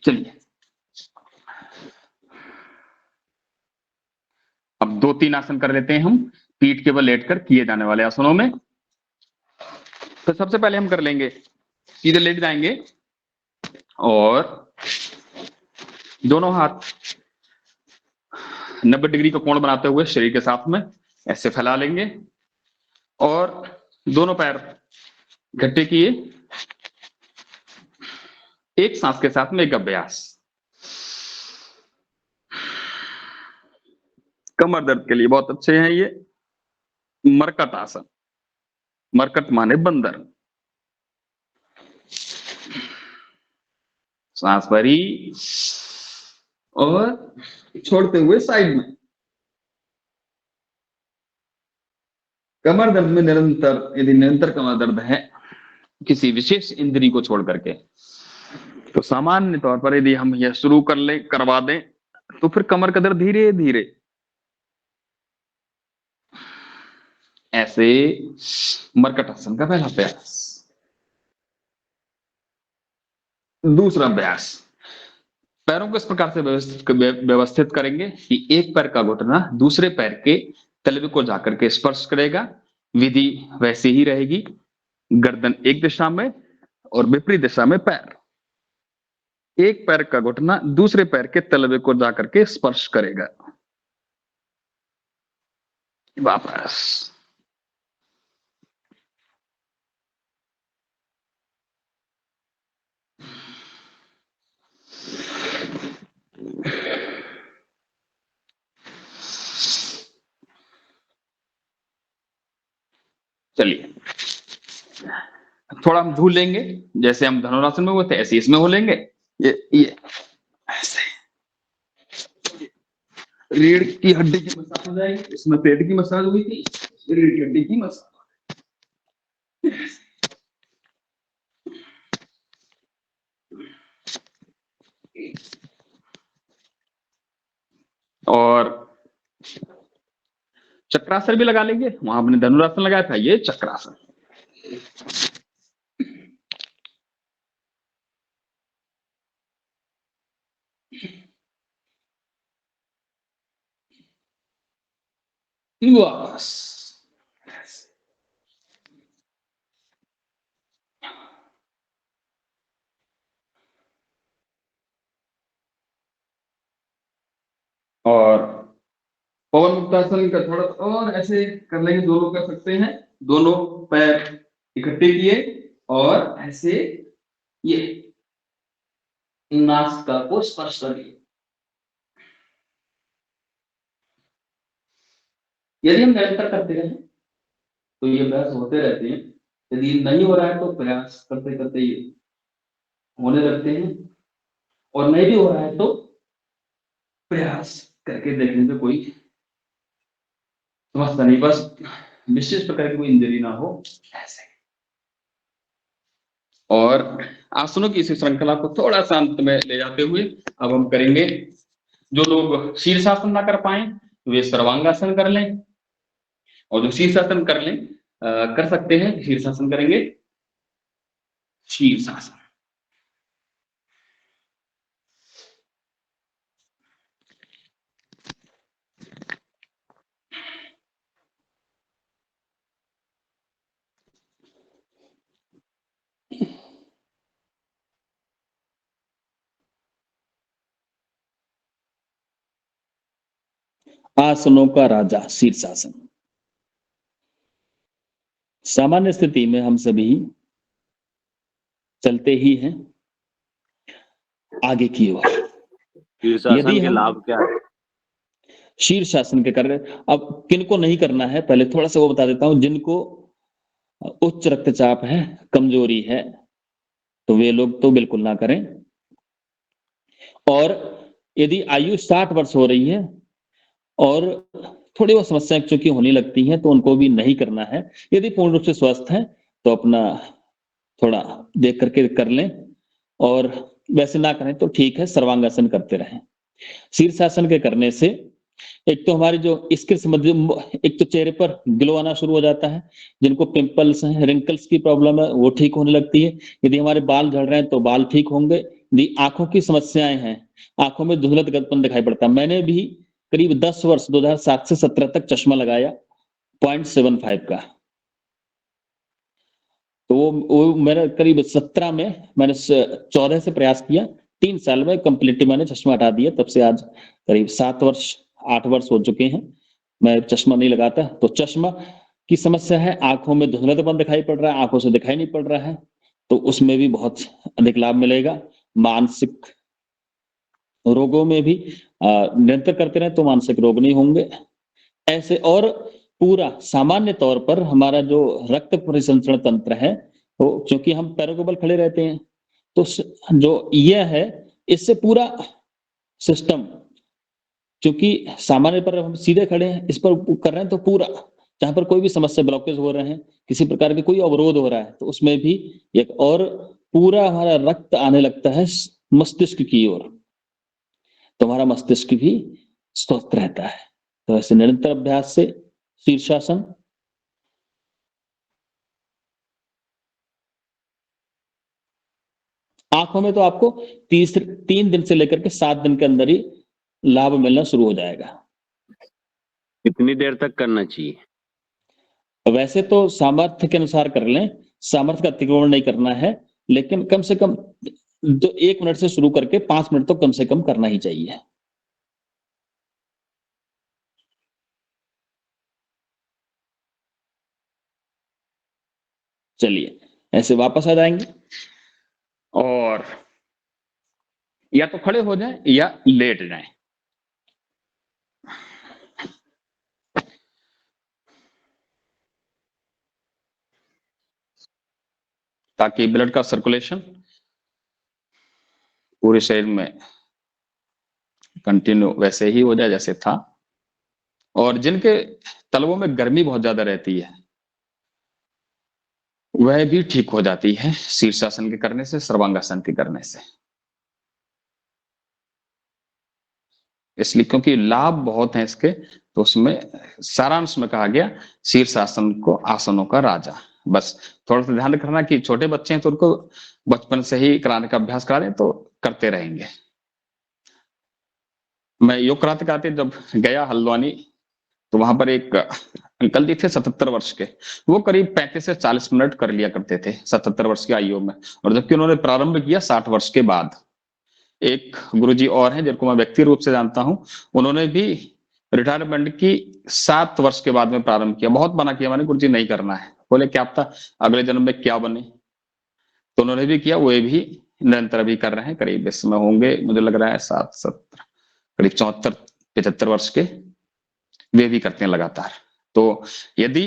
चलिए अब 2-3 आसन कर लेते हैं हम, पीठ के बल लेटकर किए जाने वाले आसनों में। तो सबसे पहले हम कर लेंगे, सीधे लेट जाएंगे, और दोनों हाथ 90 डिग्री का कोण बनाते हुए शरीर के साथ में ऐसे फैला लेंगे, और दोनों पैर गट्टे किए, एक सांस के साथ में एक अभ्यास। कमर दर्द के लिए बहुत अच्छे हैं ये। मरकट आसन। मरकट माने बंदर। सांस भरी और छोड़ते हुए साइड में। कमर दर्द में निरंतर, यदि निरंतर कमर दर्द है किसी विशेष इंद्री को छोड़ करके, तो सामान्य तौर पर यदि हम यह शुरू करवा दें तो फिर कमर का दर्द धीरे धीरे ऐसे। मरकट आसन का पहला अभ्यास। दूसरा अभ्यास, पैरों को इस प्रकार से व्यवस्थित करेंगे कि एक पैर का घुटना दूसरे पैर के तलवे को जाकर के स्पर्श करेगा। विधि वैसी ही रहेगी, गर्दन एक दिशा में और विपरीत दिशा में पैर। एक पैर का घुटना दूसरे पैर के तलवे को जाकर के स्पर्श करेगा। वापस। चलिए थोड़ा हम झूल लेंगे, जैसे हम धनुरासन में हुए थे ऐसे इसमें हो लेंगे। ये ऐसे रीढ़ की हड्डी की मसाज हो जाएगी, इसमें पेट की मसाज हुई थी, रीढ़ की हड्डी की मसाज। और चक्रासन भी लगा लेंगे, वहां हमने धनुरासन लगाया था, ये चक्रासन। वापस। और पवन मुक्तासन का थोड़ा और ऐसे कर लेंगे, दोनों कर सकते हैं। दोनों पैर इकट्ठे किए और ऐसे ये नासिका को स्पर्श कर लिए। यदि हम निरंतर करते रहे तो ये अभ्यास होते रहते हैं। यदि नहीं हो रहा है तो प्रयास करते करते ये होने लगते हैं, और नहीं भी हो रहा है तो प्रयास करके देखने में कोई समस्या नहीं, बस विशेष प्रकार की कोई इंजरी ना हो ऐसे। और आसनों की इस श्रृंखला को थोड़ा सा अंत में ले जाते हुए अब हम करेंगे, जो लोग शीर्षासन ना कर पाए वे सर्वांगासन कर लें, और जो शीर्षासन कर सकते हैं शीर्षासन करेंगे। शीर्षासन। आसनों का राजा शीर्षासन। सामान्य स्थिति में हम सभी चलते ही हैं आगे की ओर। शीर्षासन के लाभ क्या है? शीर्षासन के कर रहे, अब किनको नहीं करना है पहले थोड़ा सा वो बता देता हूं। जिनको उच्च रक्तचाप है, कमजोरी है, तो वे लोग तो बिल्कुल ना करें। और यदि आयु 60 वर्ष हो रही है और थोड़ी बहुत समस्याएं चूंकि होने लगती हैं तो उनको भी नहीं करना है। यदि पूर्ण रूप से स्वस्थ है तो अपना थोड़ा देख करके कर लें, और वैसे ना करें तो ठीक है, सर्वांगासन करते रहें। शीर्षासन के करने से एक तो हमारी जो इसके संबंधी, एक तो चेहरे पर ग्लो आना शुरू हो जाता है। जिनको पिंपल्स हैं, रिंकल्स की प्रॉब्लम है, वो ठीक होने लगती है। यदि हमारे बाल झड़ रहे हैं तो बाल ठीक होंगे। यदि आंखों की समस्याएं हैं, आंखों में धुंधलापन दिखाई पड़ता है। मैंने भी करीब 10 वर्ष 2007 से 17 तक चश्मा लगाया 0.75 का, तो वो मेरा करीब 17 में मैंने 14 से प्रयास किया, 3 साल में कंप्लीटली मैंने चश्मा हटा दिया। तब से आज करीब 7 वर्ष 8 वर्ष हो चुके हैं मैं चश्मा नहीं लगाता। तो चश्मा की समस्या है, आंखों में धुंधलापन दिखाई पड़ रहा है, आंखों से दिखाई नहीं पड़ रहा है, तो उसमें भी बहुत अधिक लाभ मिलेगा। मानसिक रोगों में भी निरंतर करते रहे तो मानसिक रोग नहीं होंगे ऐसे। और पूरा सामान्य तौर पर हमारा जो रक्त परिसंचरण तंत्र है, वो क्योंकि हम पैरों के बल खड़े रहते हैं, तो जो यह है, इससे पूरा सिस्टम, क्योंकि सामान्य पर हम सीधे खड़े हैं, इस पर कर रहे हैं, तो पूरा जहां पर कोई भी समस्या, ब्लॉकेज हो रहे हैं, किसी प्रकार की कोई अवरोध हो रहा है, तो उसमें भी एक और पूरा हमारा रक्त आने लगता है मस्तिष्क की ओर, तो हमारा मस्तिष्क भी स्वस्थ रहता है। तो ऐसे निरंतर अभ्यास से शीर्षासन, आंखों में तो आपको 3 दिन से लेकर के 7 दिन के अंदर ही लाभ मिलना शुरू हो जाएगा। कितनी देर तक करना चाहिए? वैसे तो सामर्थ्य के अनुसार कर लें, सामर्थ्य का अतिक्रमण नहीं करना है, लेकिन कम से कम 1 मिनट से शुरू करके 5 मिनट तो कम से कम करना ही चाहिए। चलिए, ऐसे वापस आ जाएंगे और या तो खड़े हो जाएं या लेट जाएं। ताकि ब्लड का सर्कुलेशन पूरे शरीर में कंटिन्यू वैसे ही हो जाए जैसे था। और जिनके तलवों में गर्मी बहुत ज्यादा रहती है, वह भी ठीक हो जाती है शीर्षासन के करने से, सर्वांगासन के करने से। इसलिए क्योंकि लाभ बहुत हैं इसके, तो उसमें सारांश में कहा गया शीर्षासन को आसनों का राजा। बस थोड़ा सा ध्यान रखना कि छोटे बच्चे हैं तो उनको बचपन से ही कराने का अभ्यास करा दें तो करते रहेंगे। मैं योग कराते कराते जब गया हल्द्वानी, तो वहां पर एक अंकल जी थे 77 वर्ष के, वो करीब 35 से 40 मिनट कर लिया करते थे 77 वर्ष की आयु में। और जबकि उन्होंने प्रारंभ किया 60 वर्ष के बाद। एक गुरुजी और हैं जिनको मैं व्यक्ति रूप से जानता हूं, उन्होंने भी रिटायरमेंट की 7 वर्ष के बाद में प्रारंभ किया। बहुत मना किया मैंने, गुरुजी नहीं करना है। बोले क्या पता अगले जन्म में क्या बने, तो उन्होंने भी किया। वो भी निरंतर अभी कर रहे हैं, करीब इस समय होंगे मुझे लग रहा है 7-17, करीब 74-75 वर्ष के, वे भी करते हैं लगातार। तो यदि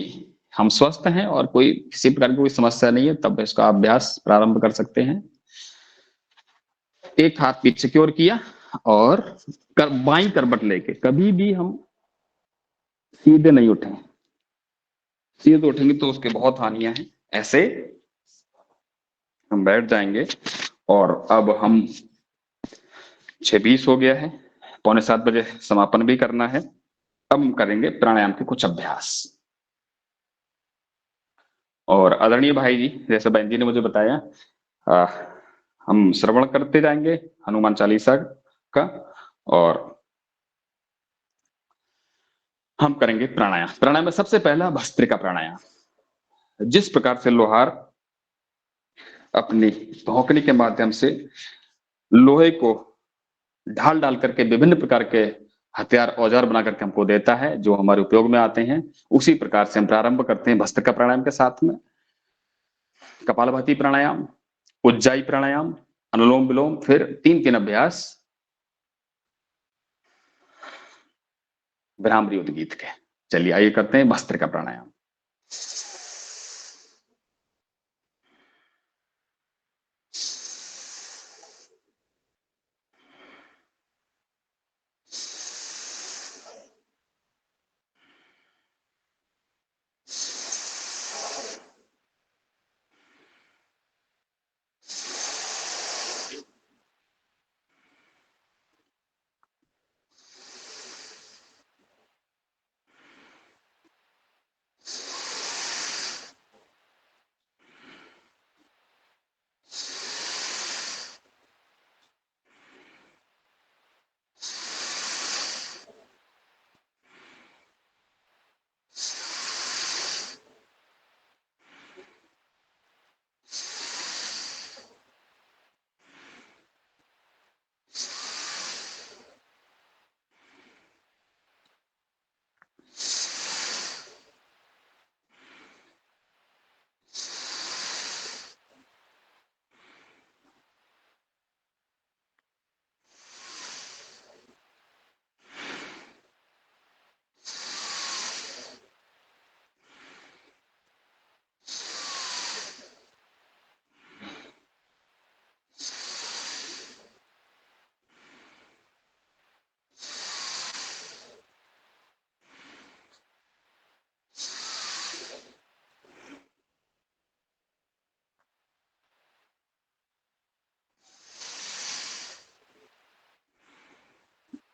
हम स्वस्थ हैं और कोई किसी प्रकार की कोई समस्या नहीं है, तब इसका अभ्यास प्रारंभ कर सकते हैं। एक हाथ पीछे की ओर किया और बाई करवट लेके कभी भी हम सीधे नहीं उठे। सीधे उठेंगे तो उसके बहुत हानियां हैं। ऐसे हम बैठ जाएंगे और अब हम 6:20 हो गया है, 6:45 बजे समापन भी करना है। अब हम करेंगे प्राणायाम के कुछ अभ्यास। और आदरणीय भाई जी, जैसे बहन जी ने मुझे बताया, हम श्रवण करते जाएंगे हनुमान चालीसा का, और हम करेंगे प्राणायाम। प्राणायाम में सबसे पहला भस्त्रिका प्राणायाम। जिस प्रकार से लोहार अपनी भौंकनी के माध्यम से लोहे को ढाल डाल करके विभिन्न प्रकार के हथियार औजार बना करके हमको देता है जो हमारे उपयोग में आते हैं, उसी प्रकार से हम प्रारंभ करते हैं भस्त्रिका प्राणायाम के साथ में कपालभाति प्राणायाम, उज्जाई प्राणायाम, अनुलोम विलोम, फिर 3-3 अभ्यास भ्रामरी उद्गीत के। चलिए आइए करते हैं भस्त्रिका प्राणायाम।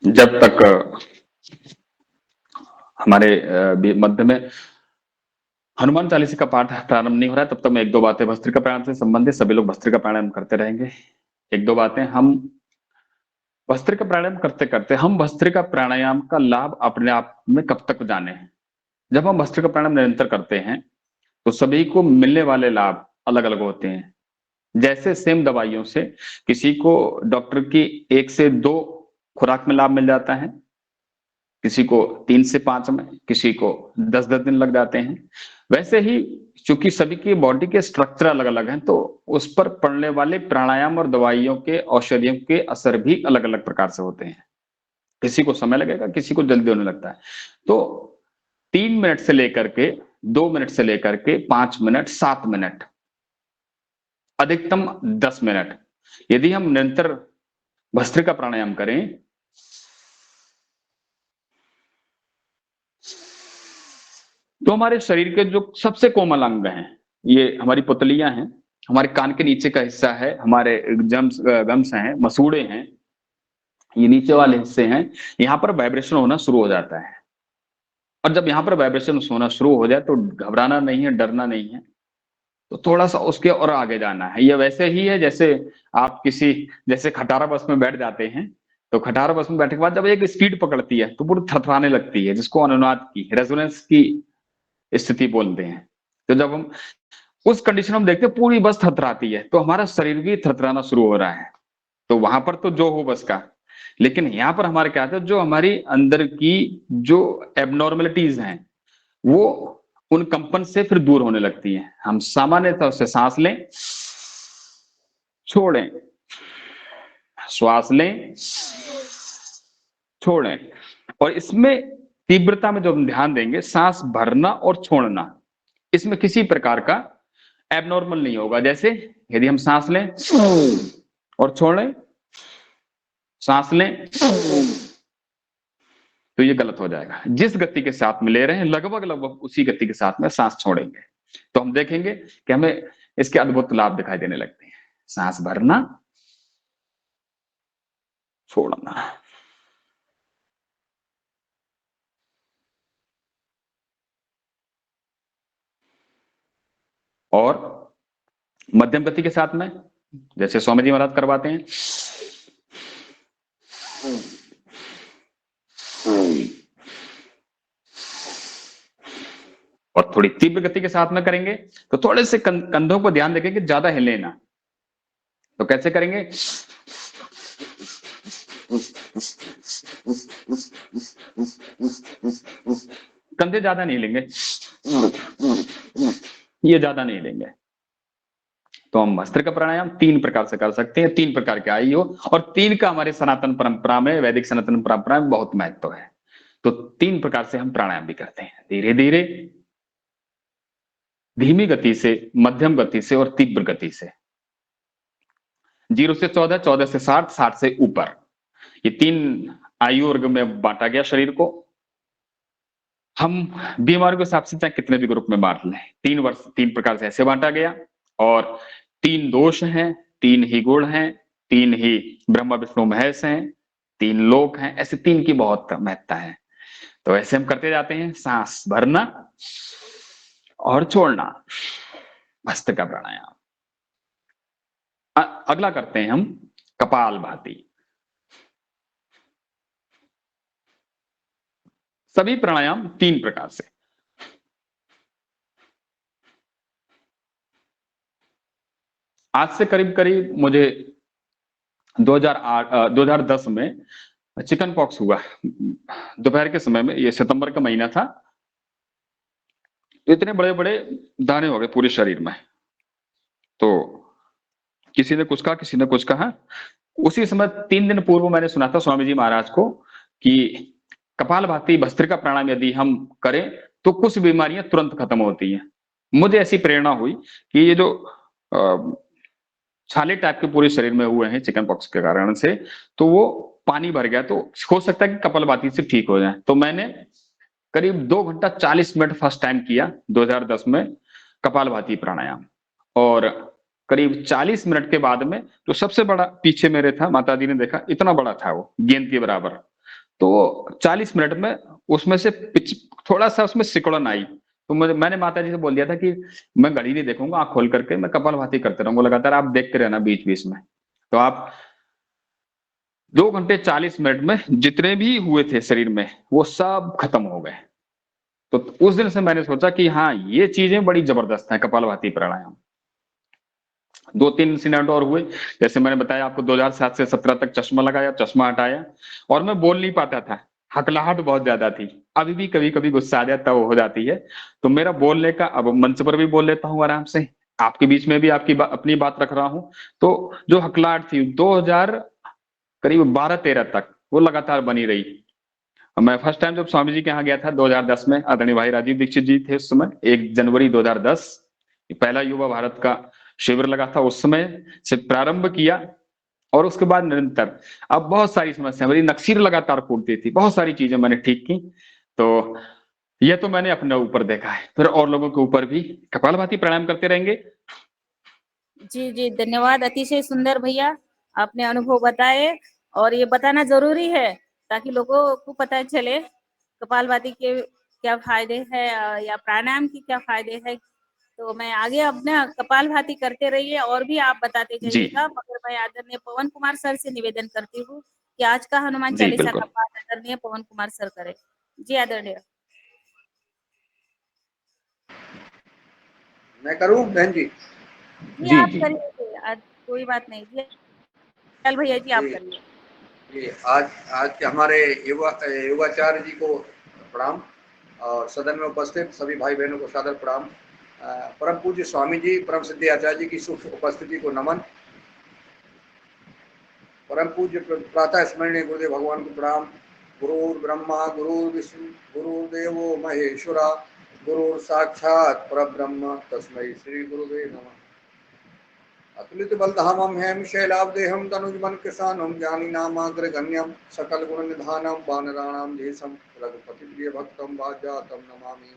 जब तक हमारे मध्य में हनुमान चालीसा का पाठ प्रारंभ नहीं हो रहा है, तब तक मैं एक दो बातें भस्त्रिका प्राणायाम से संबंधित, सभी लोग भस्त्रिका प्राणायाम करते रहेंगे। एक दो बातें, हम भस्त्रिका प्राणायाम करते करते हम भस्त्रिका प्राणायाम का लाभ अपने आप में कब तक जाने। जब हम भस्त्रिका प्राणायाम निरंतर करते हैं तो सभी को मिलने वाले लाभ अलग अलग होते हैं। जैसे सेम दवाइयों से किसी को डॉक्टर की 1 से 2 खुराक में लाभ मिल जाता है, किसी को 3 से 5 में, किसी को 10-10 दिन लग जाते हैं। वैसे ही चूंकि सभी की बॉडी के स्ट्रक्चर अलग अलग हैं, तो उस पर पड़ने वाले प्राणायाम और दवाइयों के, औषधियों के असर भी अलग अलग प्रकार से होते हैं। किसी को समय लगेगा, किसी को जल्दी होने लगता है। तो 3 मिनट से लेकर के 2 मिनट से लेकर के 5 मिनट, 7 मिनट, अधिकतम 10 मिनट यदि हम निरंतर भस्त्रिका प्राणायाम करें तो हमारे शरीर के जो सबसे कोमल अंग हैं, ये हमारी पुतलियां हैं, हमारे कान के नीचे का हिस्सा है, हमारे गम्स हैं, मसूड़े हैं, ये नीचे वाले हिस्से हैं, यहाँ पर वाइब्रेशन होना शुरू हो जाता है। और जब यहाँ पर वाइब्रेशन होना शुरू हो जाए तो घबराना नहीं है, डरना नहीं है, तो थोड़ा सा उसके और आगे जाना है। ये वैसे ही है जैसे आप किसी, जैसे खटारा बस में बैठ जाते हैं, तो खटारा बस में बैठने के बाद जब एक स्पीड पकड़ती है तो पूरी थरथराने लगती है, जिसको अनुनाद की, रेजोनेंस की स्थिति बोलते हैं। तो जब हम उस कंडीशन में देखते हैं पूरी बस थरथराती है, तो हमारा शरीर भी थरथराना शुरू हो रहा है। तो वहां पर तो जो हो बस का, लेकिन यहाँ पर हमारे क्या है, जो हमारी अंदर की जो एबनॉर्मलिटीज हैं वो उन कंपन से फिर दूर होने लगती हैं। हम सामान्यतः से सांस लें, छोड़ें, श्वास लें, छोड़ें, और इसमें तीव्रता में जो हम ध्यान देंगे, सांस भरना और छोड़ना, इसमें किसी प्रकार का एबनॉर्मल नहीं होगा। जैसे यदि हम सांस लें और छोड़ें, सांस लें, तो ये गलत हो जाएगा। जिस गति के साथ में ले रहे हैं लगभग लगभग उसी गति के साथ में सांस छोड़ेंगे, तो हम देखेंगे कि हमें इसके अद्भुत लाभ दिखाई देने लगते हैं। सांस भरना, छोड़ना। और मध्यम गति के साथ में जैसे स्वामी जी महाराज करवाते हैं, और थोड़ी तीव्र गति के साथ में करेंगे तो थोड़े से कंधों को ध्यान देंगे कि ज्यादा हिले ना। तो कैसे करेंगे, कंधे ज्यादा नहीं लेंगे, ये ज्यादा नहीं लेंगे। तो हम भस्त्रिका प्राणायाम 3 प्रकार से कर सकते हैं, 3 प्रकार के आई हो, और 3 का हमारे सनातन परंपरा में, वैदिक सनातन परंपरा में बहुत महत्व है। तो 3 प्रकार से हम प्राणायाम भी करते हैं, धीरे धीरे, धीमी गति से, मध्यम गति से और तीव्र गति से। 0 से 14, 14 से 60, 60 से ऊपर, ये 3 आयु वर्ग में बांटा गया शरीर को। हम बीमारियों के हिसाब से चाहे कितने भी ग्रुप में बांट लें, 3 प्रकार से ऐसे बांटा गया। और 3 दोष हैं, 3 ही गुण हैं, 3 ही ब्रह्मा विष्णु महेश हैं, 3 लोक हैं, ऐसे 3 की बहुत महत्ता है। तो ऐसे हम करते जाते हैं, सांस भरना और छोड़ना, भस्त्रिका प्राणायाम। अगला करते हैं हम कपालभाति। सभी प्राणायाम 3 प्रकार से। आज से करीब करीब मुझे 2010 में चिकन पॉक्स हुआ, दोपहर के समय में, ये सितंबर का महीना था। इतने बड़े बड़े दाने हो गए पूरे शरीर में, तो किसी ने कुछ कहा, किसी ने कुछ कहा। उसी समय 3 दिन पूर्व मैंने सुना था स्वामी जी महाराज को कि कपालभाति, भस्त्रिका प्राणायाम यदि हम करें तो कुछ बीमारियां तुरंत खत्म होती हैं। मुझे ऐसी प्रेरणा हुई कि ये जो छाले टाइप के पूरे शरीर में हुए हैं चिकन पॉक्स के कारण से, तो वो पानी भर गया, तो हो सकता है कि कपालभाति से ठीक हो जाए। तो मैंने करीब 2 घंटा 40 मिनट फर्स्ट टाइम किया 2010 में कपालभाति प्राणायाम, और करीब 40 मिनट के बाद में, तो सबसे बड़ा पीछे मेरे था, माता जी ने देखा, इतना बड़ा था वो, गेंद के बराबर। तो 40 मिनट में उसमें से थोड़ा सा उसमें सिकुड़न आई, तो मैंने माता जी से बोल दिया था कि मैं घड़ी नहीं देखूंगा, आंख खोल करके मैं कपालभाति करते रहूंगा लगातार, आप देखते रहना बीच बीच में। तो आप 2 घंटे 40 मिनट में जितने भी हुए थे शरीर में वो सब खत्म हो गए। तो उस दिन से मैंने सोचा कि हाँ ये चीजें बड़ी जबरदस्त हैं कपालभाति प्राणायाम। 2-3 इंसिडेंट और हुए, जैसे मैंने बताया आपको 2007 से 17 तक चश्मा लगाया, चश्मा हटाया और मैं बोल नहीं पाता था, हकलाहट बहुत ज्यादा थी, अभी भी कभी कभी गुस्सा आ जाता हो जाती है। तो मेरा बोलने का, अब मंच पर भी बोल लेता हूँ आराम से, आपके बीच में भी अपनी बात रख रहा हूँ। तो जो हकलाहट थी 2000 करीब 12-13 तक वो लगातार बनी रही। मैं फर्स्ट टाइम जब स्वामी जी के यहाँ गया था 2010 में, आदरणीय भाई राजीव दीक्षित जी थे उस समय, 1 जनवरी 2010 पहला युवा भारत का शिविर लगा था, उस समय से प्रारंभ किया और उसके बाद निरंतर अब बहुत सारी समस्या, मेरी नक्सीर लगातार फूटती थी, बहुत सारी चीजें मैंने ठीक की। तो ये तो मैंने अपने ऊपर देखा है, फिर और लोगों के ऊपर भी कपालभाति प्राणायाम करते रहेंगे। जी जी, धन्यवाद, अतिशय सुंदर भैया, आपने अनुभव बताए और ये बताना जरूरी है ताकि लोगों को पता चले कपालभाति के क्या फायदे हैं या प्राणायाम की क्या फायदे हैं। तो मैं आगे अपना कपालभाति करते रहिए और भी आप बताते जी जाइएगा, मगर मैं आदरणीय पवन कुमार सर से निवेदन करती हूँ कि आज का हनुमान जी चालीसा बिल्कुल। का पाठ आदरणीय पवन कुमार सर करें। जी आदरणीय। मैं करूं बहन जी? जी जी आप जी करिए, आज कोई बात नहीं जी, चल भैया जी आप जी करिए। जी, आज आज के हमारे युवाचार्य जी को प्रणाम और सदन में उपस्थित सभी भाई बहनों को सादर प्रणाम। परम पूज्य स्वामी जी, परम सिद्धि आचार्य जी की शुभ उपस्थिति को नमन। परम पूज्य प्रातः स्मरणीय गुरुदेव भगवान को प्रणाम। गुरुर् ब्रह्मा गुरुर्विष्णु गुरुर्देवो महेश्वरा गुरुर् साक्षात् परब्रह्म तस्मै श्री गुरुवे नमः। अतुलित बलधामं हेम शैलाब्देहं तनुजमन कृशानं ज्ञानिनामाग्रगण्यं सकल गुण निधानं वानराणां देशं रघुपति प्रिय भक्तं वाजातं नमामि।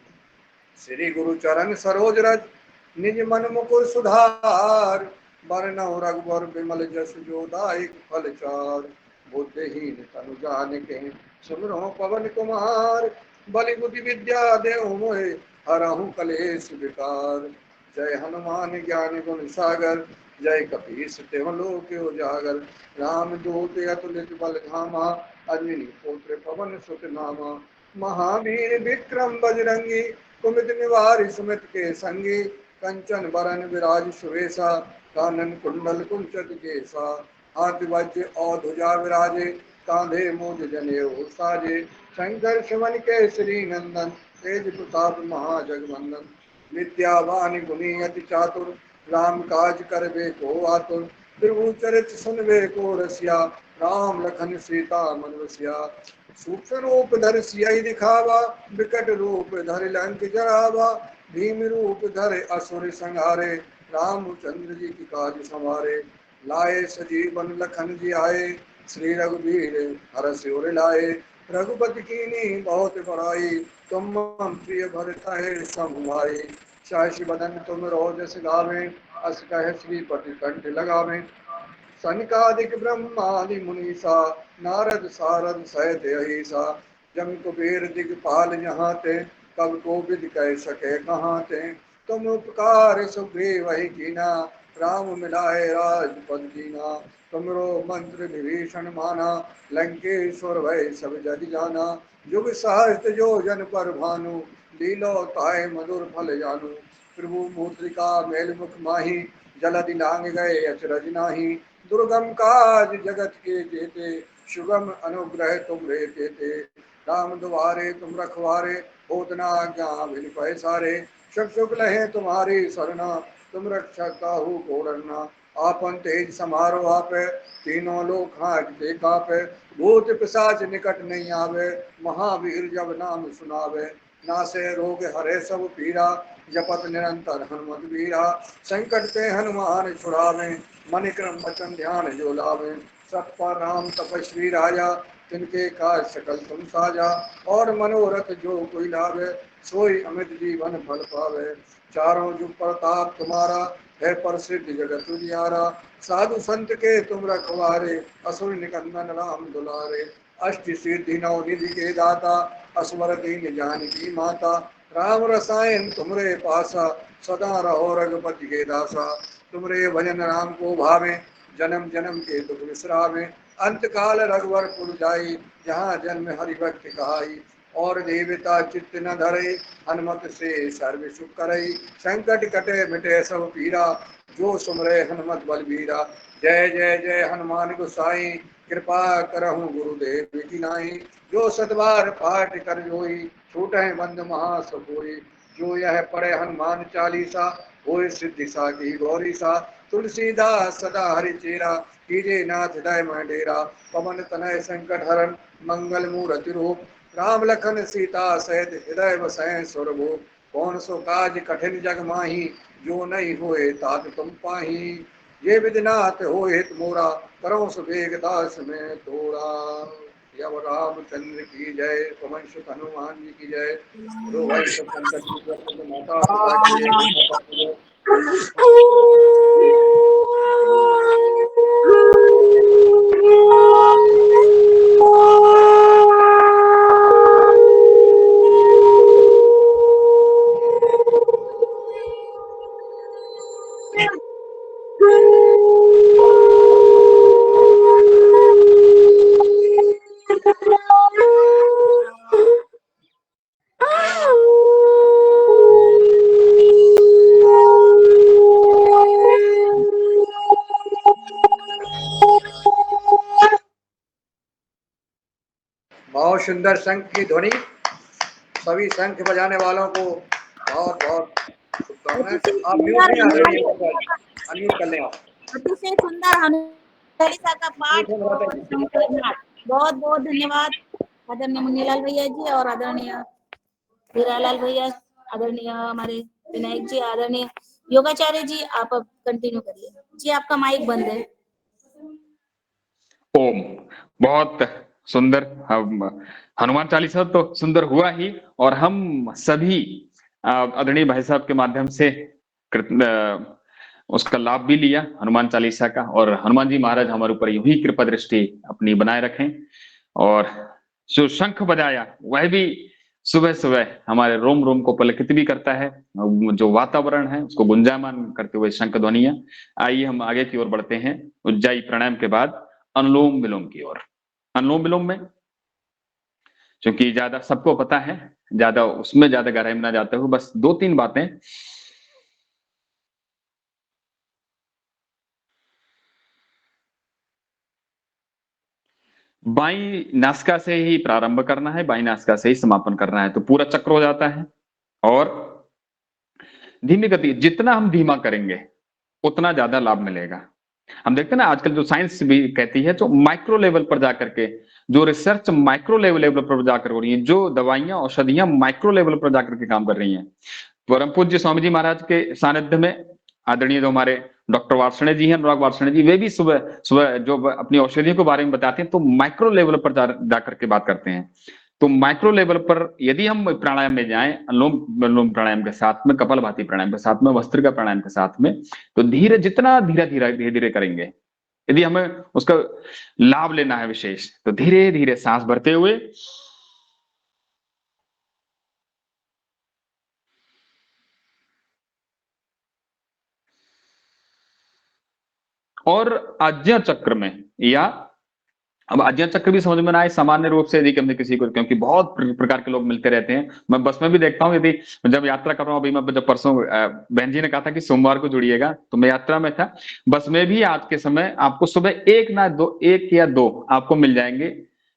श्री गुरु चरण सरोज रज निज मन मुकुर सुधार बरनउँ रघुबर बिमल जस जो दायक फल चार। बुद्धिहीन तनु जानिके सुमिरौं पवन कुमार बलि बुद्धि विद्या देहु मोहि हरहु कलेश विकार। जय हनुमान ज्ञान गुण सागर जय कपीस तिहुँ लोक उजागर। राम दूत अतुलित बल धामा अंजनी पुत्र पवन सुत नामा। महावीर विक्रम बजरंगी कुमित निवारि सुमित के संगी। कंचन बरन विराज सुवेशा कानन कुंडल कुंचत केसा। हाथ वज्र और ध्वजा विराजे कांधे मूज जनेऊ साजे। शंकर शिवन केसरी नंदन तेज प्रताप महाजगवंदन। विद्यावान गुणी अति चातुर राम काज करबे को आतुर। प्रभु चरित सुनबे को रसिया राम लखन सीता मन बसिया। सूक्ष्म रूप धर सियहि दिखावा विकट रूप धर लंक जरावा। भीम रूप धर असुर संहारे रामचंद्र जी की काज संवारे। लाए सजीवन लखन जी आए श्री रघुवीर हरष उर लाए। रघुपति कीन्ही बहुत बड़ाई तुम मम प्रिय भरत है सम भाई। शाहि बदन तुम रोजस गावें अस कह श्रीपति कंठ लगावें। सनकादिक ब्रह्मादि मुनीसा नारद सारद सहित अहिसा। जम कुबेर दिगपाल यहाँ ते कब को विद कह सके कहाँ ते। तुम उपकार सुग्रीव ही कीना राम मिलाए राजपद दीना। तुमरो मंत्र विभीषण माना लंकेश्वर भय सब जग जाना। जुग सहस्त्र जो जन पर भानु लीलो ताय मधुर फल जानू। प्रभु मुद्रिका मेल मुख माही जलधि लांग गए अचरज नाही। दुर्गम काज जगत के जेते सुगम अनुग्रह तुम रे देते। राम द्वारे तुम रखवारे होत न आज्ञा बिन पैसारे। सब सुख लहे तुम्हारी सरना तुम रक्षा काहू को डरना। आपन तेज समारो आपे तीनों लोक हांकते कापे। भूत पिशाच निकट नहीं आवे महावीर जब नाम सुनावे। नासे रोग हरे सब पीरा जपत निरंतर हनुमत वीरा। संकट ते हनुमान छुड़ावे मन क्रम वचन ध्यान जो लावे। सब पर राम तपस्वी राजा तिनके काज सकल तुम साजा। और मनोरथ जो कोई लावे सोई अमित जीवन फल पावे। चारों जुग प्रताप तुम्हारा है प्रसिद्ध जगत उजियारा। साधु संत के तुम रखवारे असुर निकंदन राम दुलारे। अष्ट सिद्धि नौ निधि के दाता, असवर दीन जानकी माता, राम रसायन तुमरे पासा, सदा रहो रघुपति के दासा। तुमरे भजन राम को भावे, जन्म जन्म के दुख विश्रामे। अंत काल रघुवर पुर जाई, जहाँ जन्म हरि भक्त कहाई। और देवता चित्त न धरे, हनुमत से सर्व सुख करई। संकट कटे मिटे सब पीरा, जो सुमरे हनुमत बलबीरा। जय जय जय हनुमान गोसाई, कृपा करहु गुरुदेव की नाई। जो सतबार पाठ कर जोई, छूटे बंद महासपुरी। जो यह पढ़े हनुमान चालीसा, होय सिद्धि साकी गौरी सा। तुलसीदास सदा हरि चेरा, कीजे नाथ दय डेरा। पवन तनय संकट हरन, मंगल मूर्ति रूप। राम लखन सीता सहित हृदय बसै स्वरभूप। कौन सो काज कठिन जग माही, जो नहीं होए तात तुम पाही। ये विधिनाथ हो हित मोरा, करो सुबेग दास में तोड़ा। यव रामचंद्र की जय, पवन सुत हनुमान जी की जय। रो भाई सब संकट की जय, माता पिता की जय। बहुत सुंदर शंख की ध्वनि, सभी शंख बजाने वालों को बहुत बहुत शुभकामनाएं। आप म्यूट नहीं आ रही है, अनम्यूट कर लें आप। अतिशय सुंदर हनुमान चालीसा का पाठ और बहुत बहुत धन्यवाद आदरणीय मुन्नीलाल भैया जी और आदरणीय हीरालाल भैया, आदरणीय हमारे विनायक जी, आदरणीय योगाचार्य जी। आप अब कंटिन्यू करिए जी, आपका माइक बंद है। ओम। बहुत सुंदर। हनुमान चालीसा तो सुंदर हुआ ही, और हम सभी आदरणीय भाई साहब के माध्यम से उसका लाभ भी लिया हनुमान चालीसा का। और हनुमान जी महाराज हमारे ऊपर यूं ही कृपा दृष्टि अपनी बनाए रखें। और जो शंख बजाया वह भी सुबह सुबह हमारे रोम रोम को पुलकित भी करता है, जो वातावरण है उसको गुंजायमान करते हुए शंख ध्वनियां। आइए हम आगे की ओर बढ़ते हैं। उज्जाई प्राणायाम के बाद अनुलोम विलोम की ओर। अनुलोम विलोम में क्योंकि ज्यादा सबको पता है, ज्यादा उसमें ज्यादा गहराई में ना जाते हुए बस दो तीन बातें। बाई नासिका से ही प्रारंभ करना है, बाई नासिका से ही समापन करना है, तो पूरा चक्र हो जाता है। और धीमी गति, जितना हम धीमा करेंगे उतना ज्यादा लाभ मिलेगा। हम देखते हैं ना आजकल जो साइंस भी कहती है, जो माइक्रो लेवल पर जाकर के जो रिसर्च माइक्रो लेवल पर जाकर हो रही है, जो दवाइयां औषधियां माइक्रो लेवल पर जाकर के काम कर रही हैं। परम पूज्य स्वामी जी महाराज के सानिध्य में आदरणीय जो हमारे डॉक्टर वार्ष्णेय जी हैं, अनुराग वार्ष्णेय जी, वे भी सुबह सुबह जो अपनी औषधियों के बारे में बताते हैं तो माइक्रो लेवल पर जाकर के बात करते हैं। तो माइक्रो लेवल पर यदि हम प्राणायाम में जाएं, अनुलोम विलोम प्राणायाम के साथ में, कपालभाति प्राणायाम के साथ में, वस्त्रिका प्राणायाम के साथ में, तो धीरे जितना धीरे धीरे धीरे धीरे करेंगे, यदि हमें उसका लाभ लेना है विशेष, तो धीरे धीरे सांस भरते हुए और आज्ञा चक्र में, या अब आज्ञा चक्र भी समझ में ना आए सामान्य रूप से, यदि हमने किसी को, क्योंकि बहुत प्रकार के लोग मिलते रहते हैं, मैं बस में भी देखता हूँ, यदि जब यात्रा कर रहा हूँ, अभी मैं जब परसों बहन जी ने कहा था कि सोमवार को जुड़िएगा, तो मैं यात्रा में था, बस में भी आज के समय आपको सुबह एक या दो आपको मिल जाएंगे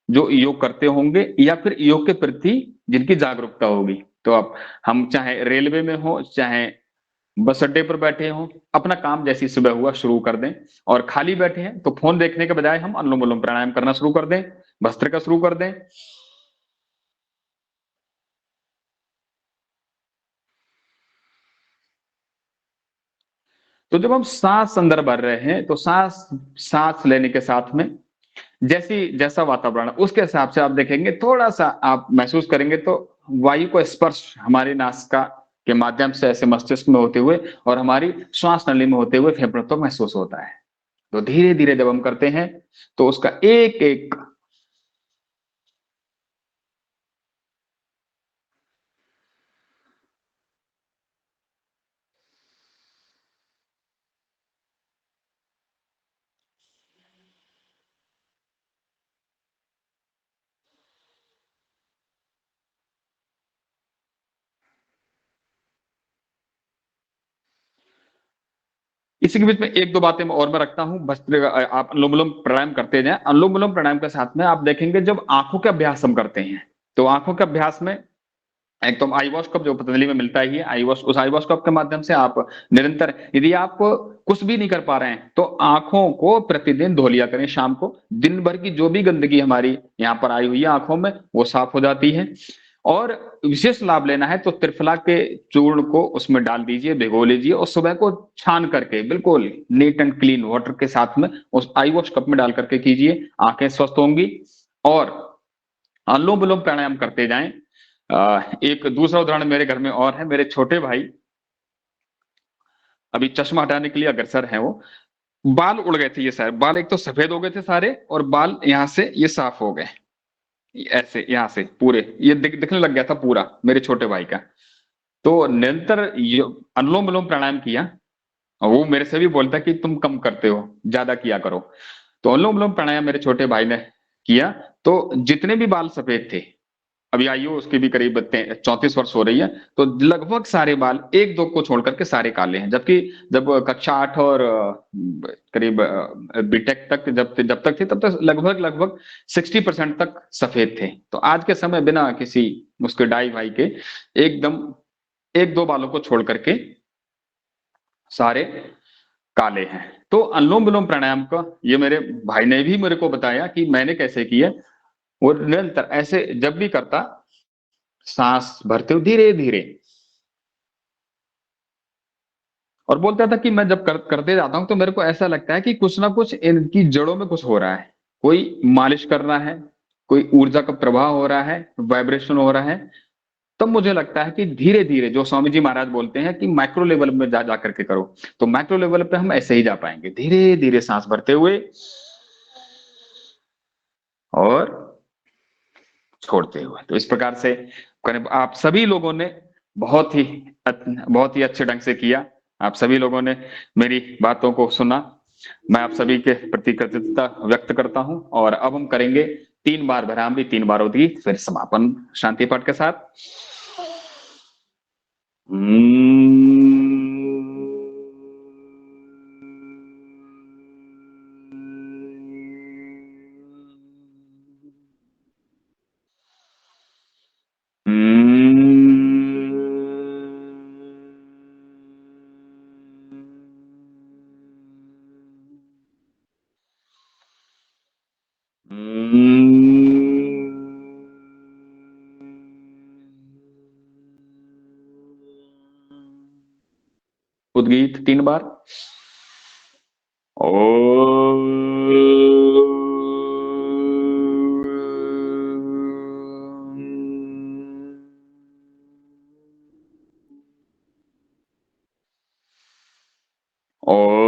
जो योग करते होंगे या फिर योग के प्रति जिनकी जागरूकता होगी। तो अब हम चाहे रेलवे में हो, चाहे बस अड्डे पर बैठे हों, अपना काम जैसी सुबह हुआ शुरू कर दें। और खाली बैठे हैं तो फोन देखने के बजाय हम अनुलोम विलोम प्राणायाम करना शुरू कर दें, भस्त्रिका शुरू कर दें। तो जब हम सांस अंदर भर रहे हैं तो सांस लेने के साथ में जैसा वातावरण उसके हिसाब से आप देखेंगे, थोड़ा सा आप महसूस करेंगे तो वायु को स्पर्श हमारी नासिका के माध्यम से ऐसे मस्तिष्क में होते हुए और हमारी श्वास नली में होते हुए फेफड़ों तक महसूस होता है। तो धीरे धीरे जब हम करते हैं तो उसका एक एक इसी के बीच में एक दो बातें और मैं रखता हूं, बस आप अनुलोम विलोम प्राणायाम करते जाएं। अनुलोम विलोम प्राणायाम के साथ में आप देखेंगे जब आंखों के अभ्यास हम करते हैं, तो आंखों के अभ्यास में एक तो आई वॉश कप जो पतंजलि में मिलता ही है, आई वॉश, उस आई वॉश कप के माध्यम से आप निरंतर, यदि आप कुछ भी नहीं कर पा रहे हैं तो आंखों को प्रतिदिन धो लिया करें। शाम को दिन भर की जो भी गंदगी हमारी यहाँ पर आई हुई है आंखों में, वो साफ हो जाती है। और विशेष लाभ लेना है तो त्रिफला के चूर्ण को उसमें डाल दीजिए, भिगो लीजिए और सुबह को छान करके बिल्कुल नीट एंड क्लीन वाटर के साथ में उस आई वॉश कप में डाल करके कीजिए, आंखें स्वस्थ होंगी। और अनुलोम विलोम प्राणायाम करते जाएं। एक दूसरा उदाहरण मेरे घर में और है, मेरे छोटे भाई अभी चश्मा हटाने के लिए अग्रसर हैं। वो बाल उड़ गए थे, ये सारे बाल एक तो सफेद हो गए थे सारे, और बाल यहाँ से ये साफ हो गए, ऐसे यहाँ से पूरे ये दिखने लग गया था पूरा मेरे छोटे भाई का। तो निरंतर अनुलोम विलोम प्राणायाम किया, और वो मेरे से भी बोलता है कि तुम कम करते हो, ज्यादा किया करो। तो अनुलोम विलोम प्राणायाम मेरे छोटे भाई ने किया, तो जितने भी बाल सफेद थे, अभी आयु उसकी भी करीब 34 वर्ष हो रही है, तो लगभग सारे बाल एक दो को छोड़ करके सारे काले हैं। जबकि जब कक्षा 8 और करीब बीटेक तक जब तक थे तब तक लगभग 60% तक सफेद थे। तो आज के समय बिना किसी उसके डाई भाई के एकदम एक दो बालों को छोड़ करके सारे काले हैं। तो अनुलोम विलोम प्राणायाम का ये मेरे भाई ने भी मेरे को बताया कि मैंने कैसे किया। वो निरंतर ऐसे जब भी करता, सांस भरते हुए धीरे धीरे, और बोलता था कि मैं जब करते जाता हूं तो मेरे को ऐसा लगता है कि कुछ ना कुछ इनकी जड़ों में कुछ हो रहा है, कोई मालिश कर रहा है, कोई ऊर्जा का प्रवाह हो रहा है, वाइब्रेशन हो रहा है। तब मुझे लगता है कि धीरे धीरे, जो स्वामी जी महाराज बोलते हैं कि माइक्रो लेवल में जा करके करो, तो माइक्रो लेवल पे हम ऐसे ही जा पाएंगे, धीरे धीरे सांस भरते हुए और छोड़ते हुए। तो इस प्रकार से आप सभी लोगों ने बहुत ही अच्छे ढंग से किया। आप सभी लोगों ने मेरी बातों को सुना। मैं आप सभी के प्रति कृतज्ञता व्यक्त करता हूं। और अब हम करेंगे 3 बार भ्रामरी, 3 बार अवधि, फिर समापन शांति पाठ के साथ। उद्गीत 3 बार। ओ